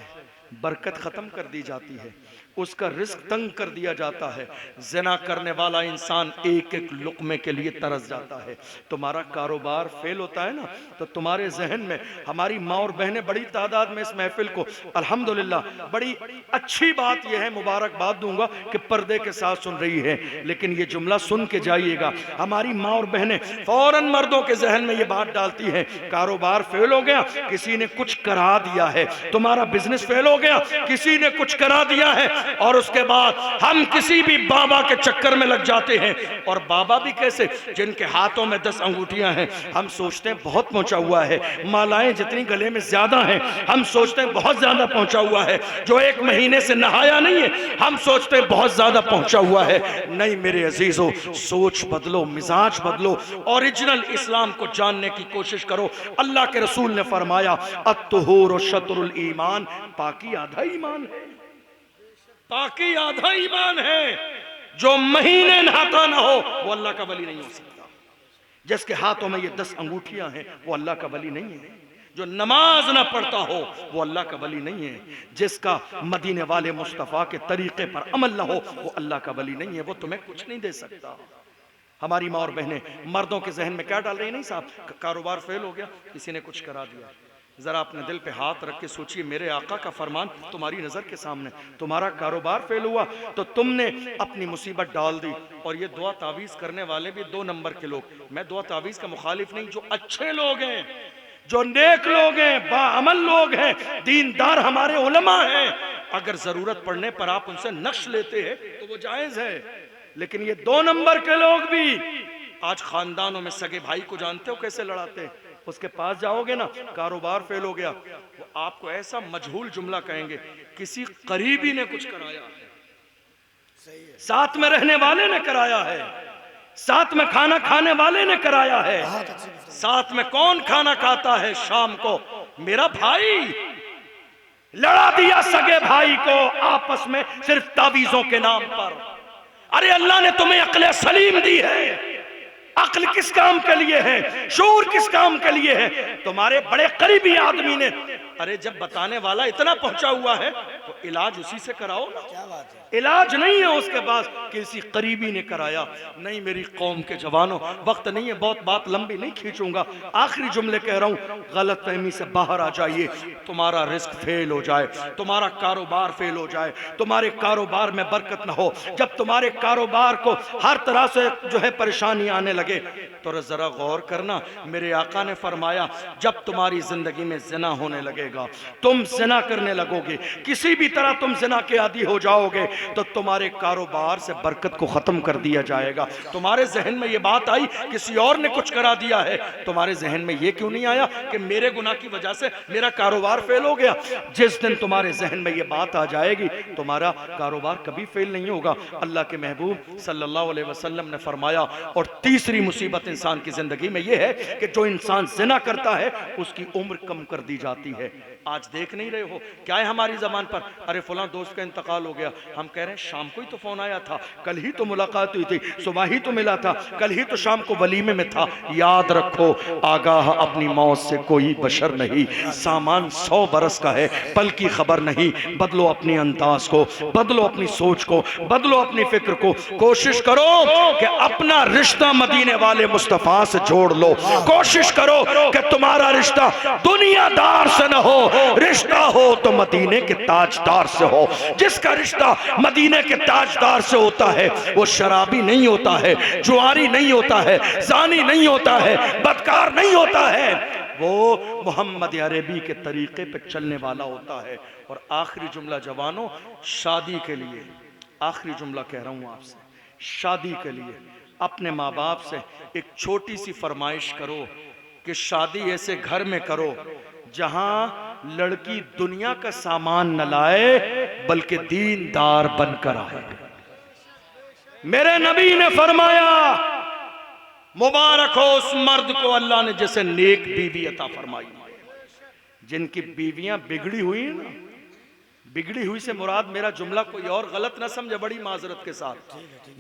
बरकत खत्म कर दी जाती है, उसका रिस्क तंग कर दिया जाता है। ज़िना करने वाला इंसान एक एक लुक़मे के लिए तरस जाता है। तुम्हारा कारोबार फेल होता है ना तो तुम्हारे जहन में, हमारी माँ और बहनें बड़ी तादाद में इस महफिल को अल्हम्दुलिल्लाह बड़ी अच्छी बात यह है, मुबारकबाद दूंगा कि पर्दे के साथ सुन रही है, लेकिन ये जुमला सुन के जाइएगा। हमारी माँ और बहनें फौरन मर्दों के जहन में ये बात डालती हैं कारोबार फेल हो गया, किसी ने कुछ करा दिया है, तुम्हारा बिजनेस फेल हो गया, किसी ने कुछ करा दिया है, और उसके बाद हम किसी भी बाबा के चक्कर में लग जाते हैं। और बाबा भी कैसे, जिनके हाथों में 10 अंगूठियां हैं, हम सोचते हैं बहुत पहुंचा हुआ है, मालाएं जितनी गले में ज्यादा हैं हम सोचते हैं बहुत ज्यादा पहुंचा हुआ है, जो 1 महीने से नहाया नहीं है हम सोचते हैं बहुत ज्यादा पहुंचा हुआ है। नहीं मेरे अजीजों, सोच बदलो, मिजाज बदलो, ओरिजिनल इस्लाम को जानने की कोशिश करो। अल्लाह के रसूल ने फरमाया अत्तहुर शत्रुल ईमान, पाकी आधा ईमान है, पाकी आधा ईमान है। जो महीने नहाता ना हो वो अल्लाह का वली नहीं हो सकता। जिसके हाथों में ये 10 अंगूठियां हैं वो अल्लाह का वली नहीं है। जो नमाज ना पढ़ता हो वो अल्लाह का वली नहीं है। जिसका मदीने वाले मुस्तफ़ा के तरीके पर अमल ना हो वो अल्लाह का वली नहीं है। वो तुम्हें कुछ नहीं दे सकता। हमारी माँ और बहनें मर्दों के जहन में क्या डाल रही, नहीं साहब कारोबार फेल हो गया, किसी ने कुछ करा दिया। जरा अपने दिल पे हाथ रख के सोचिए, मेरे आका का फरमान तुम्हारी नजर के सामने, तुम्हारा कारोबार फेल हुआ तो तुमने अपनी मुसीबत डाल दी। और ये दुआ तावीज़ करने वाले भी 2 नंबर के लोग, मैं दुआ तावीज़ का मुखालिफ नहीं, जो अच्छे लोग हैं, जो नेक लोग हैं, बाअमल लोग हैं, दीनदार हमारे उलमा हैं, अगर जरूरत पड़ने पर आप उनसे नक्श लेते हैं तो वो जायज है। लेकिन ये 2 नंबर के लोग भी आज खानदानों में सगे भाई को जानते हो कैसे लड़ाते हैं। उसके पास जाओगे ना, कारोबार फेल हो गया, वो आपको ऐसा मजहूल जुमला कहेंगे किसी करीबी ने कुछ कराया है, साथ में रहने वाले ने कराया है, साथ में खाना खाने वाले ने कराया है। साथ में कौन खाना खाता है शाम को? मेरा भाई। लड़ा दिया सगे भाई को आपस में सिर्फ तावीज़ों के नाम पर। अरे अल्लाह ने तुम्हें अक्ल सलीम दी है, अक्ल किस काम के लिए है, शूर किस काम के लिए है? तुम्हारे बड़े करीबी आदमी ने, अरे जब बताने वाला इतना पहुंचा हुआ है तो इलाज उसी से कराओ ना। क्या बात है? इलाज नहीं है उसके पास, किसी करीबी ने कराया। नहीं मेरी कौम के जवानों, वक्त नहीं है, बहुत बात लंबी नहीं खींचूंगा, आखिरी जुमले कह रहा हूं, गलत फहमी से बाहर आ जाइए। तुम्हारा रिस्क फेल हो जाए, तुम्हारा कारोबार फेल हो जाए, तुम्हारे कारोबार में बरकत ना हो, जब तुम्हारे कारोबार को हर तरह से जो है परेशानी आने लगे तो जरा गौर करना। मेरे आका ने फरमाया जब तुम्हारी जिंदगी में जिना होने लगेगा, तुम जिना करने लगोगे, किसी भी तरह तुम जिना के आदी हो जाओगे तो तुम्हारे कारोबार से बरकत को खत्म कर दिया जाएगा। तुम्हारे जहन में ये बात आई किसी और ने कुछ करा दिया है, तुम्हारे जहन में ये क्यों नहीं आया कि मेरे गुनाह की वजह से मेरा कारोबार फेल हो गया? जिस दिन तुम्हारे जहन में ये बात आ जाएगी तुम्हारा कारोबार कभी फेल नहीं होगा। अल्लाह के महबूब सल्लल्लाहु अलैहि वसल्लम ने फरमाया। और तीसरी मुसीबत इंसान की जिंदगी में यह है कि जो इंसान जिना करता है उसकी उम्र कम कर दी जाती है। आज देख नहीं रहे हो क्या है हमारी जबान पर, अरे फलां दोस्त का इंतकाल हो गया, हम कह रहे हैं शाम को ही तो फोन आया था, कल ही तो मुलाकात हुई थी, सुबह ही तो मिला था, कल ही तो शाम को वलीमे में था। याद रखो आगाह अपनी मौत से कोई बशर नहीं, सामान 100 बरस का है, पल की खबर नहीं। बदलो अपनी अंदाज को, बदलो अपनी सोच को, बदलो अपनी फिक्र को। कोशिश करो कि अपना रिश्ता मदीने वाले मुस्तफा से जोड़ लो। कोशिश करो कि तुम्हारा रिश्ता दुनियादार से न हो, रिश्ता हो तो मदीने के ताजदार से हो। जिसका रिश्ता मदीने के ताजदार से होता है वो शराबी नहीं होता है, जुआरी नहीं होता है, जानी नहीं होता है, बदकार नहीं होता है। वो मोहम्मद अरबी के तरीके पे चलने वाला होता है। और आखिरी जुमला जवानों, शादी के लिए आखिरी जुमला कह रहा हूं आपसे, शादी के लिए अपने माँ बाप से एक छोटी सी फरमाइश करो कि शादी ऐसे घर में करो जहां लड़की दुनिया का सामान न लाए बल्कि दीनदार बनकर आए। मेरे नबी ने फरमाया, मुबारक हो उस मर्द को अल्लाह ने जैसे नेक बीवी अता फरमाई। जिनकी बीवियां बिगड़ी हुई है ना, बिगड़ी हुई से मुराद, मेरा जुमला कोई और गलत ना समझे, बड़ी माजरत के साथ,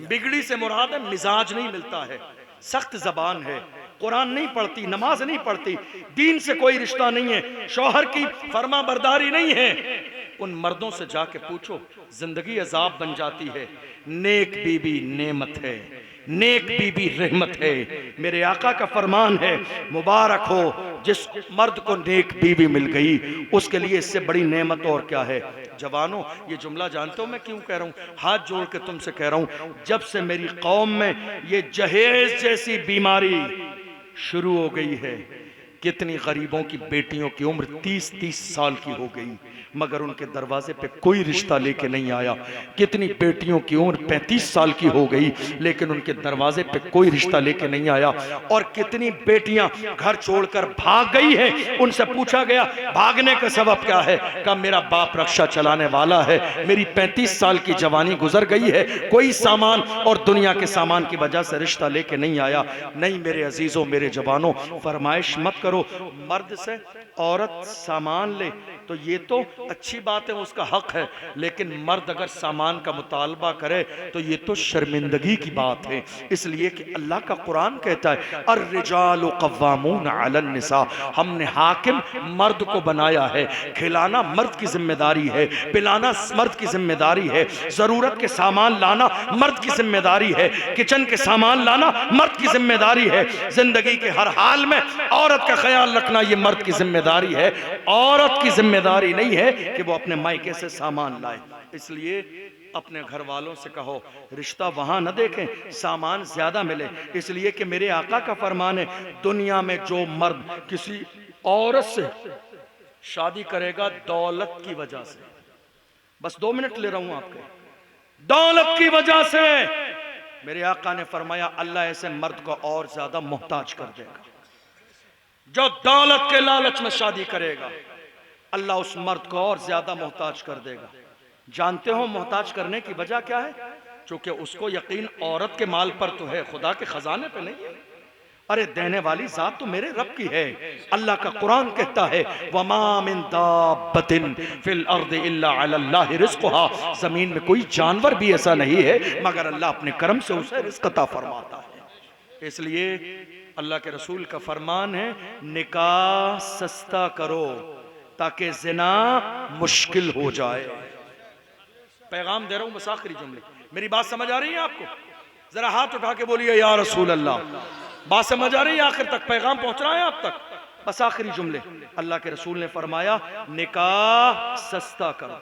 बिगड़ी से मुराद है मिजाज नहीं मिलता है, सख्त जबान है, कुरान नहीं पढ़ती, नमाज नहीं पढ़ती, दीन से कोई रिश्ता नहीं है, शौहर की फर्मा बरदारी नहीं है। उन मर्दों से जाके पूछो, जिंदगी अजाब बन जाती है। नेक बीबी नेमत है, नेक बीबी रहमत है। मेरे आका का फरमान है, मुबारक हो जिस मर्द को नेक बीबी मिल गई, उसके लिए इससे बड़ी नेमत और क्या है। जवानों, ये जुमला जानते हो मैं क्यों कह रहा हूं? हाथ जोड़ के तुमसे कह रहा हूं, जब से मेरी कौम में ये जहेज जैसी बीमारी शुरू हो गई है, कितनी गरीबों की बेटियों की उम्र 30-30 साल की हो गई मगर उनके दरवाजे पे कोई रिश्ता लेके नहीं आया। कितनी बेटियों की उम्र 35 साल की हो गई लेकिन उनके दरवाजे पे कोई रिश्ता लेके नहीं आया। और कितनी बेटियां घर छोड़कर भाग गई हैं, उनसे पूछा गया भागने का सबब क्या है, कहा मेरा बाप रक्षा चलाने वाला है, मेरी 35 साल की जवानी गुजर गई है, कोई सामान और दुनिया के सामान की वजह से रिश्ता लेके नहीं आया। नहीं मेरे अजीजों, मेरे जवानों, फरमाइश मत करो मर्द से औरत सामान ले तो ये तो अच्छी बात है, उसका हक है, लेकिन मर्द अगर सामान का मुतालबा करे तो ये तो शर्मिंदगी की बात है। इसलिए कि अल्लाह का कुरान कहता है, अर्रिजालु कव्वामून अलन निसा, हमने हाकिम मर्द को बनाया है। खिलाना मर्द की जिम्मेदारी है, पिलाना मर्द की जिम्मेदारी है, जरूरत के सामान लाना मर्द की जिम्मेदारी है, किचन के सामान लाना मर्द की जिम्मेदारी है, जिंदगी के हर हाल में औरत का ख्याल रखना ये मर्द की जिम्मेदारी है। औरत की जिम्मेदारी नहीं है कि वो अपने मायके से सामान लाए। इसलिए अपने घर वालों से कहो रिश्ता वहां न देखें सामान ज्यादा मिले, इसलिए कि मेरे आका का फरमान है, दुनिया में जो मर्द किसी औरत से शादी करेगा दौलत की वजह से, बस 2 मिनट ले रहा हूं आपके, दौलत की वजह से, मेरे आका ने फरमाया अल्लाह ऐसे मर्द को और ज्यादा मोहताज कर देगा। जो दौलत के लालच में शादी करेगा अल्लाह उस मर्द को और ज्यादा मोहताज कर देगा। जानते हो मोहताज करने की वजह क्या है? क्योंकि उसको यकीन औरत के माल पर तो है, खुदा के खजाने पे नहीं है। अरे देने वाली जात तो मेरे रब की है। अल्लाह का कुरान कहता है, वमा मिन दाब्बतिन फिल अर्द इल्ला अलल्लाहि रिज़्क़ुहा, जमीन में कोई जानवर भी ऐसा नहीं है मगर अल्लाह अपने करम से उसे रिज़्क़ अता फरमाता है। इसलिए अल्लाह के रसूल का फरमान है, निकाह सस्ता करो ताकि जिना मुश्किल हो जाए। पैगाम दे रहा हूं बस आखिरी जुमले, मेरी बात समझ आ रही है आपको? जरा हाथ उठा के बोलिए या रसूल अल्लाह। बात समझ आ रही है? आखिर तक पैगाम पहुंच रहा है आप तक? बस आखिरी जुमले, अल्लाह के रसूल ने फरमाया निकाह सस्ता करो।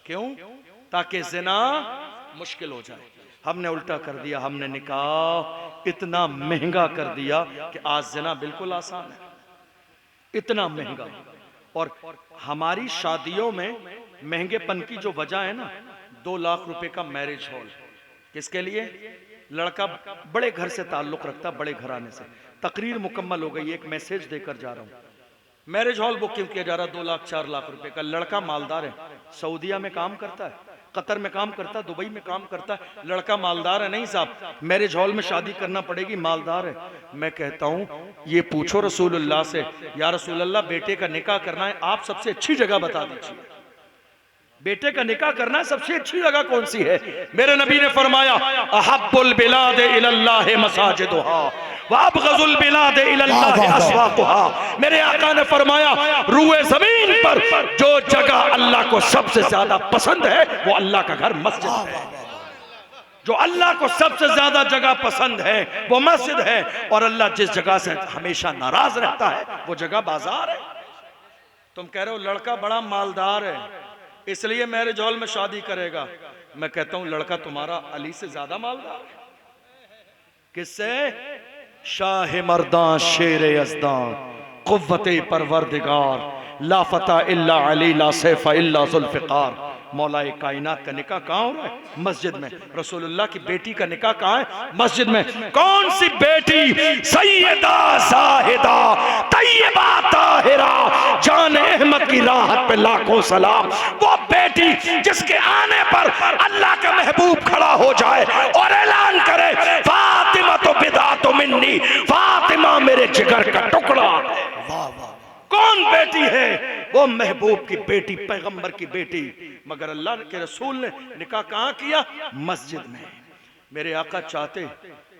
क्यों? ताकि जिना मुश्किल हो जाए। हमने उल्टा कर दिया, हमने निकाह इतना महंगा कर दिया कि आज जिना बिल्कुल आसान है, इतना महंगा। और हमारी शादियों में महंगेपन की जो वजह है ना, 2 लाख रुपए का मैरिज हॉल। किसके लिए? लड़का बड़े घर से ताल्लुक रखता, बड़े घराने से, तकरीर मुकम्मल हो गई, एक मैसेज देकर जा रहा हूं, मैरिज हॉल बुक क्यों किया जा रहा? 2 लाख 4 लाख रुपए का। लड़का मालदार है, सऊदिया में काम करता है, कतर में काम करता है, दुबई में काम करता है, लड़का मालदार है। नहीं साहब, मैरिज हॉल में शादी करना पड़ेगी, मालदार है। मैं कहता हूं ये पूछो रसूलुल्लाह से, या रसूलुल्लाह बेटे का निकाह करना है, आप सबसे अच्छी जगह बता दीजिए, बेटे का निकाह करना है सबसे अच्छी जगह कौन सी है? मेरे नबी ने फरमाया, अहब्बुल बिलाद इलल्लाह मसाजिदुहा व अबगजुल बिलाद इलल्लाह अस्वाकुहा। मेरे आका ने फरमाया, रूए जमीन पर जो जगह अल्लाह को सबसे ज्यादा पसंद है वो अल्लाह का घर मस्जिद है। जो अल्लाह को सबसे ज्यादा जगह पसंद है वो मस्जिद है, और अल्लाह जिस जगह से हमेशा नाराज रहता है वो जगह बाजार है। तुम कह रहे हो लड़का बड़ा मालदार है इसलिए मैरिज हॉल में शादी करेगा। मैं कहता हूं लड़का तुम्हारा अली से ज्यादा मालदार है। किससे? शाह मर्दां शेर यज़दां कुव्वते परवरदिगार, ला फता इल्ला अली, ला सैफ इल्ला जुल्फ़िकार। मौलाए कायनात का निकाह कहाँ हो रहा है? मस्जिद में। रसूलुल्लाह की बेटी का निकाह कहाँ है? मस्जिद में। कौन सी बेटी? सैयदा ज़ाहिदा तैयबा ताहिरा, जान अहमद की राहत पे लाखों सलाम। वो बेटी जिसके आने पर अल्लाह का महबूब खड़ा हो जाए और ऐलान करे, फातिमा तो बिदा तो मिन्नी, फातिमा मेरे जिगर का टुकड़ा। वाह वाह, कौन बेटी है? वो महबूब की बेटी, पैगंबर की बेटी। मगर अल्लाह के रसूल ने निकाह कहाँ किया? मस्जिद में। मेरे आका चाहते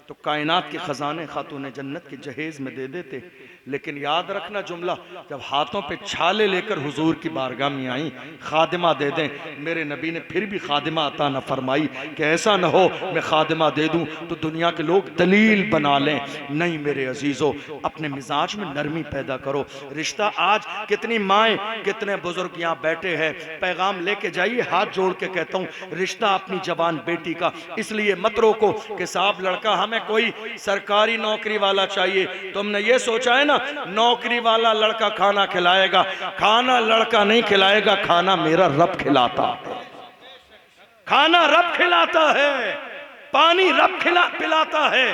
तो कायनात के खजाने खातून जन्नत के जहेज में दे देते, लेकिन याद रखना जुमला, जब हाथों पे छाले लेकर हुजूर की बारगाह में आई, खादिमा दे दें, मेरे नबी ने फिर भी खादिमा अता न फरमाई कि ऐसा न हो मैं खादिमा दे दूं तो दुनिया के लोग दलील बना लें। नहीं मेरे अजीजों, अपने मिजाज में नरमी पैदा करो। रिश्ता आज कितनी माएँ कितने बुजुर्ग यहाँ बैठे हैं, पैगाम लेके जाइए। हाथ जोड़ के कहता हूँ, रिश्ता अपनी जवान बेटी का इसलिए मत रोको कि साहब लड़का हमें कोई सरकारी नौकरी वाला चाहिए। तुमने ये सोचा है ना नौकरी वाला लड़का खाना खिलाएगा? खाना लड़का नहीं खिलाएगा, खाना मेरा रब खिलाता है। खाना रब खिलाता है, पानी रब पिलाता है।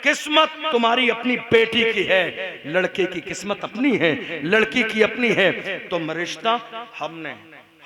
किस्मत तुम्हारी अपनी बेटी की है, लड़के की किस्मत अपनी है, लड़की की अपनी है। तुम रिश्ता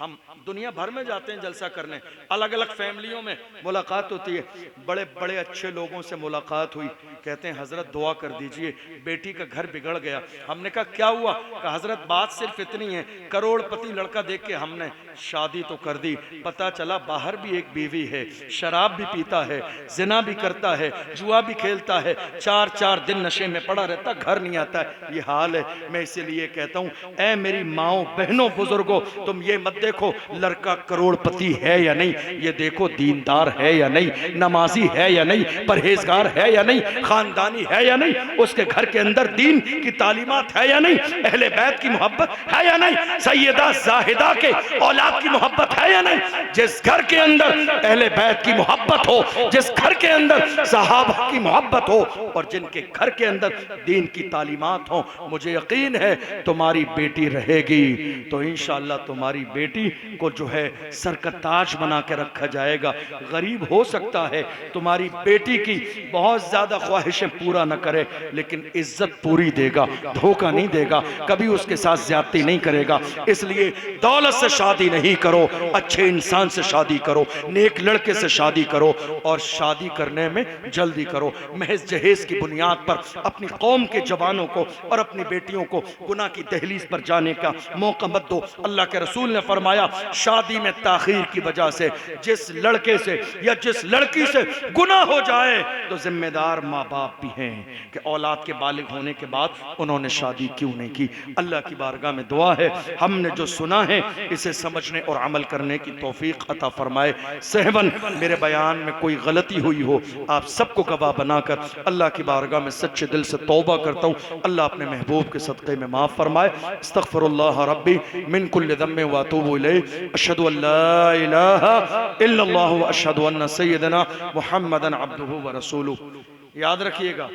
हम दुनिया भर में जाते हैं जलसा करने, अलग अलग फैमिलियों में मुलाकात होती है। बड़े बड़े अच्छे लोगों से मुलाकात हुई, कहते हैं हजरत दुआ कर दीजिए, बेटी का घर बिगड़ गया। हमने कहा क्या हुआ? कहा हजरत बात सिर्फ इतनी है, करोड़पति लड़का देख के हमने शादी तो कर दी, पता चला बाहर भी एक बीवी है, शराब भी पीता है, जिना भी करता है, जुआ भी खेलता है, 4-4 दिन नशे में पड़ा रहता, घर नहीं आता है। ये हाल है। मैं इसीलिए कहता हूँ, ऐ मेरी माओ बहनों बुजुर्गों, तुम ये मत देखो लड़का करोड़पति है या नहीं, ये देखो दीनदार है या नहीं, नमाजी है या नहीं, परहेजगार है या नहीं, खानदानी है या नहीं, उसके घर के अंदर दीन की तालीमात है या नहीं, अहले बैत की मोहब्बत है या नहीं, सैयदा जाहिदा के औलाद की मोहब्बत है या नहीं। जिस घर के अंदर अहले बैत की मोहब्बत हो, जिस घर के अंदर सहाबा की मोहब्बत हो और जिनके घर के अंदर दीन की तालीमात हो, मुझे यकीन है तुम्हारी बेटी रहेगी। तो इंशाअल्लाह तुम्हारी बेटी को जो है सर का ताज बना के रखा जाएगा। गरीब हो सकता है, तुम्हारी बेटी की बहुत ज्यादा ख्वाहिशें पूरा न करे, लेकिन इज्जत पूरी देगा, धोखा नहीं देगा, कभी उसके साथ ज्यादती नहीं करेगा। इसलिए दौलत से शादी नहीं करो, अच्छे इंसान से शादी करो, नेक लड़के से शादी करो और शादी करने में जल्दी करो। महज जहेज की बुनियाद पर अपनी कौम के जवानों को और अपनी बेटियों को गुनाह की दहलीज पर जाने का मौका मत दो। अल्लाह के रसूल ने फरमाया, शादी में ताखीर की वजह से जिस लड़के से या जिस लड़की से गुनाह हो जाए तो जिम्मेदार माँ बाप भी हैं कि औलाद के बालिग होने के बाद उन्होंने शादी क्यों नहीं की। अल्लाह की बारगाह में दुआ है, हमने जो सुना है इसे समझने और अमल करने की तौफीक अता फरमाए। सहवन मेरे बयान में कोई गलती हुई हो, आप सबको गवाह बनाकर अल्लाह की बारगाह में सच्चे दिल से तौबा करता हूँ। अल्लाह अपने महबूब के सदक़े में माफ़ फरमाए। अस्तग़फिरुल्लाह रब्बी मिन कुल्लि ज़म्बिन व अतूबु इलैहि, अशहदु अल्ला इलाहा इल्लल्लाहु व अशहदु अन्ना सय्यदना मुहम्मदन अब्दुहु व रसूलुहु। याद रखिएगा,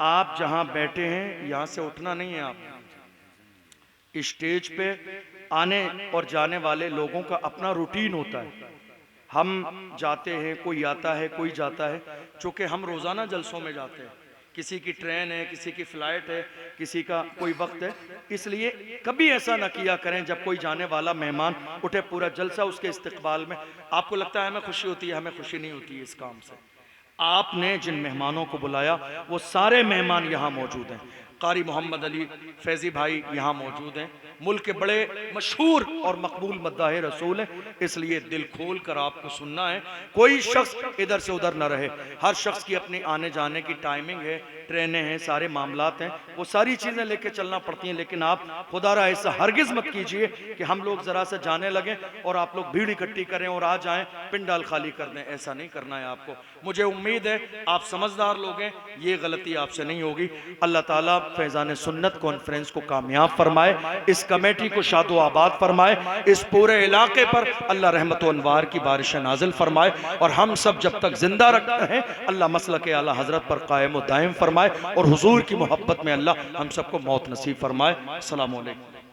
आप जहां बैठे हैं यहां से उठना नहीं है। आप स्टेज पे आने और जाने वाले लोगों का अपना रूटीन होता है। हम जाते हैं, कोई आता है, कोई जाता है। चूंकि हम रोजाना जलसों में जाते हैं, किसी की ट्रेन है, किसी की फ्लाइट है, किसी का कोई वक्त है, इसलिए कभी ऐसा ना किया करें जब कोई जाने वाला मेहमान उठे पूरा जलसा उसके इस्तकबाल में आपको लगता है हमें खुशी होती है। हमें खुशी नहीं होती है इस काम से। आपने जिन मेहमानों को बुलाया वो सारे मेहमान यहाँ मौजूद हैं। कारी मोहम्मद अली फैजी भाई यहाँ मौजूद हैं, मुल्क के बड़े मशहूर और मकबूल मद्दाह रसूल हैं, इसलिए दिल खोल कर आपको सुनना है। कोई शख्स इधर से उधर न रहे। हर शख्स की अपनी आने जाने की टाइमिंग है, ट्रेनें हैं, सारे मामलात हैं, वो सारी चीज़ें लेके चलना पड़ती हैं। लेकिन आप खुदारा ऐसा हरगिज़ मत कीजिए कि हम लोग ज़रा सा जाने लगें और आप लोग भीड़ इकट्ठी करें और आ जाएं, पिंडाल खाली कर दें। ऐसा नहीं करना है आपको। मुझे उम्मीद है आप समझदार लोग हैं, ये गलती आपसे नहीं होगी। अल्लाह ताला फैज़ान सुन्नत कॉन्फ्रेंस को कामयाब फरमाए, इस कमेटी को शादो आबाद फरमाए, इस पूरे इलाके पर अल्लाह रहमत व अनवार की बारिश नाजिल फरमाए, और हम सब जब तक जिंदा रखते हैं अल्लाह मसलक आला हजरत पर कायम व दायम फरमाए, और हुजूर की मोहब्बत में अल्लाह हम सबको मौत नसीब फरमाए। अस्सलामु अलैकुम।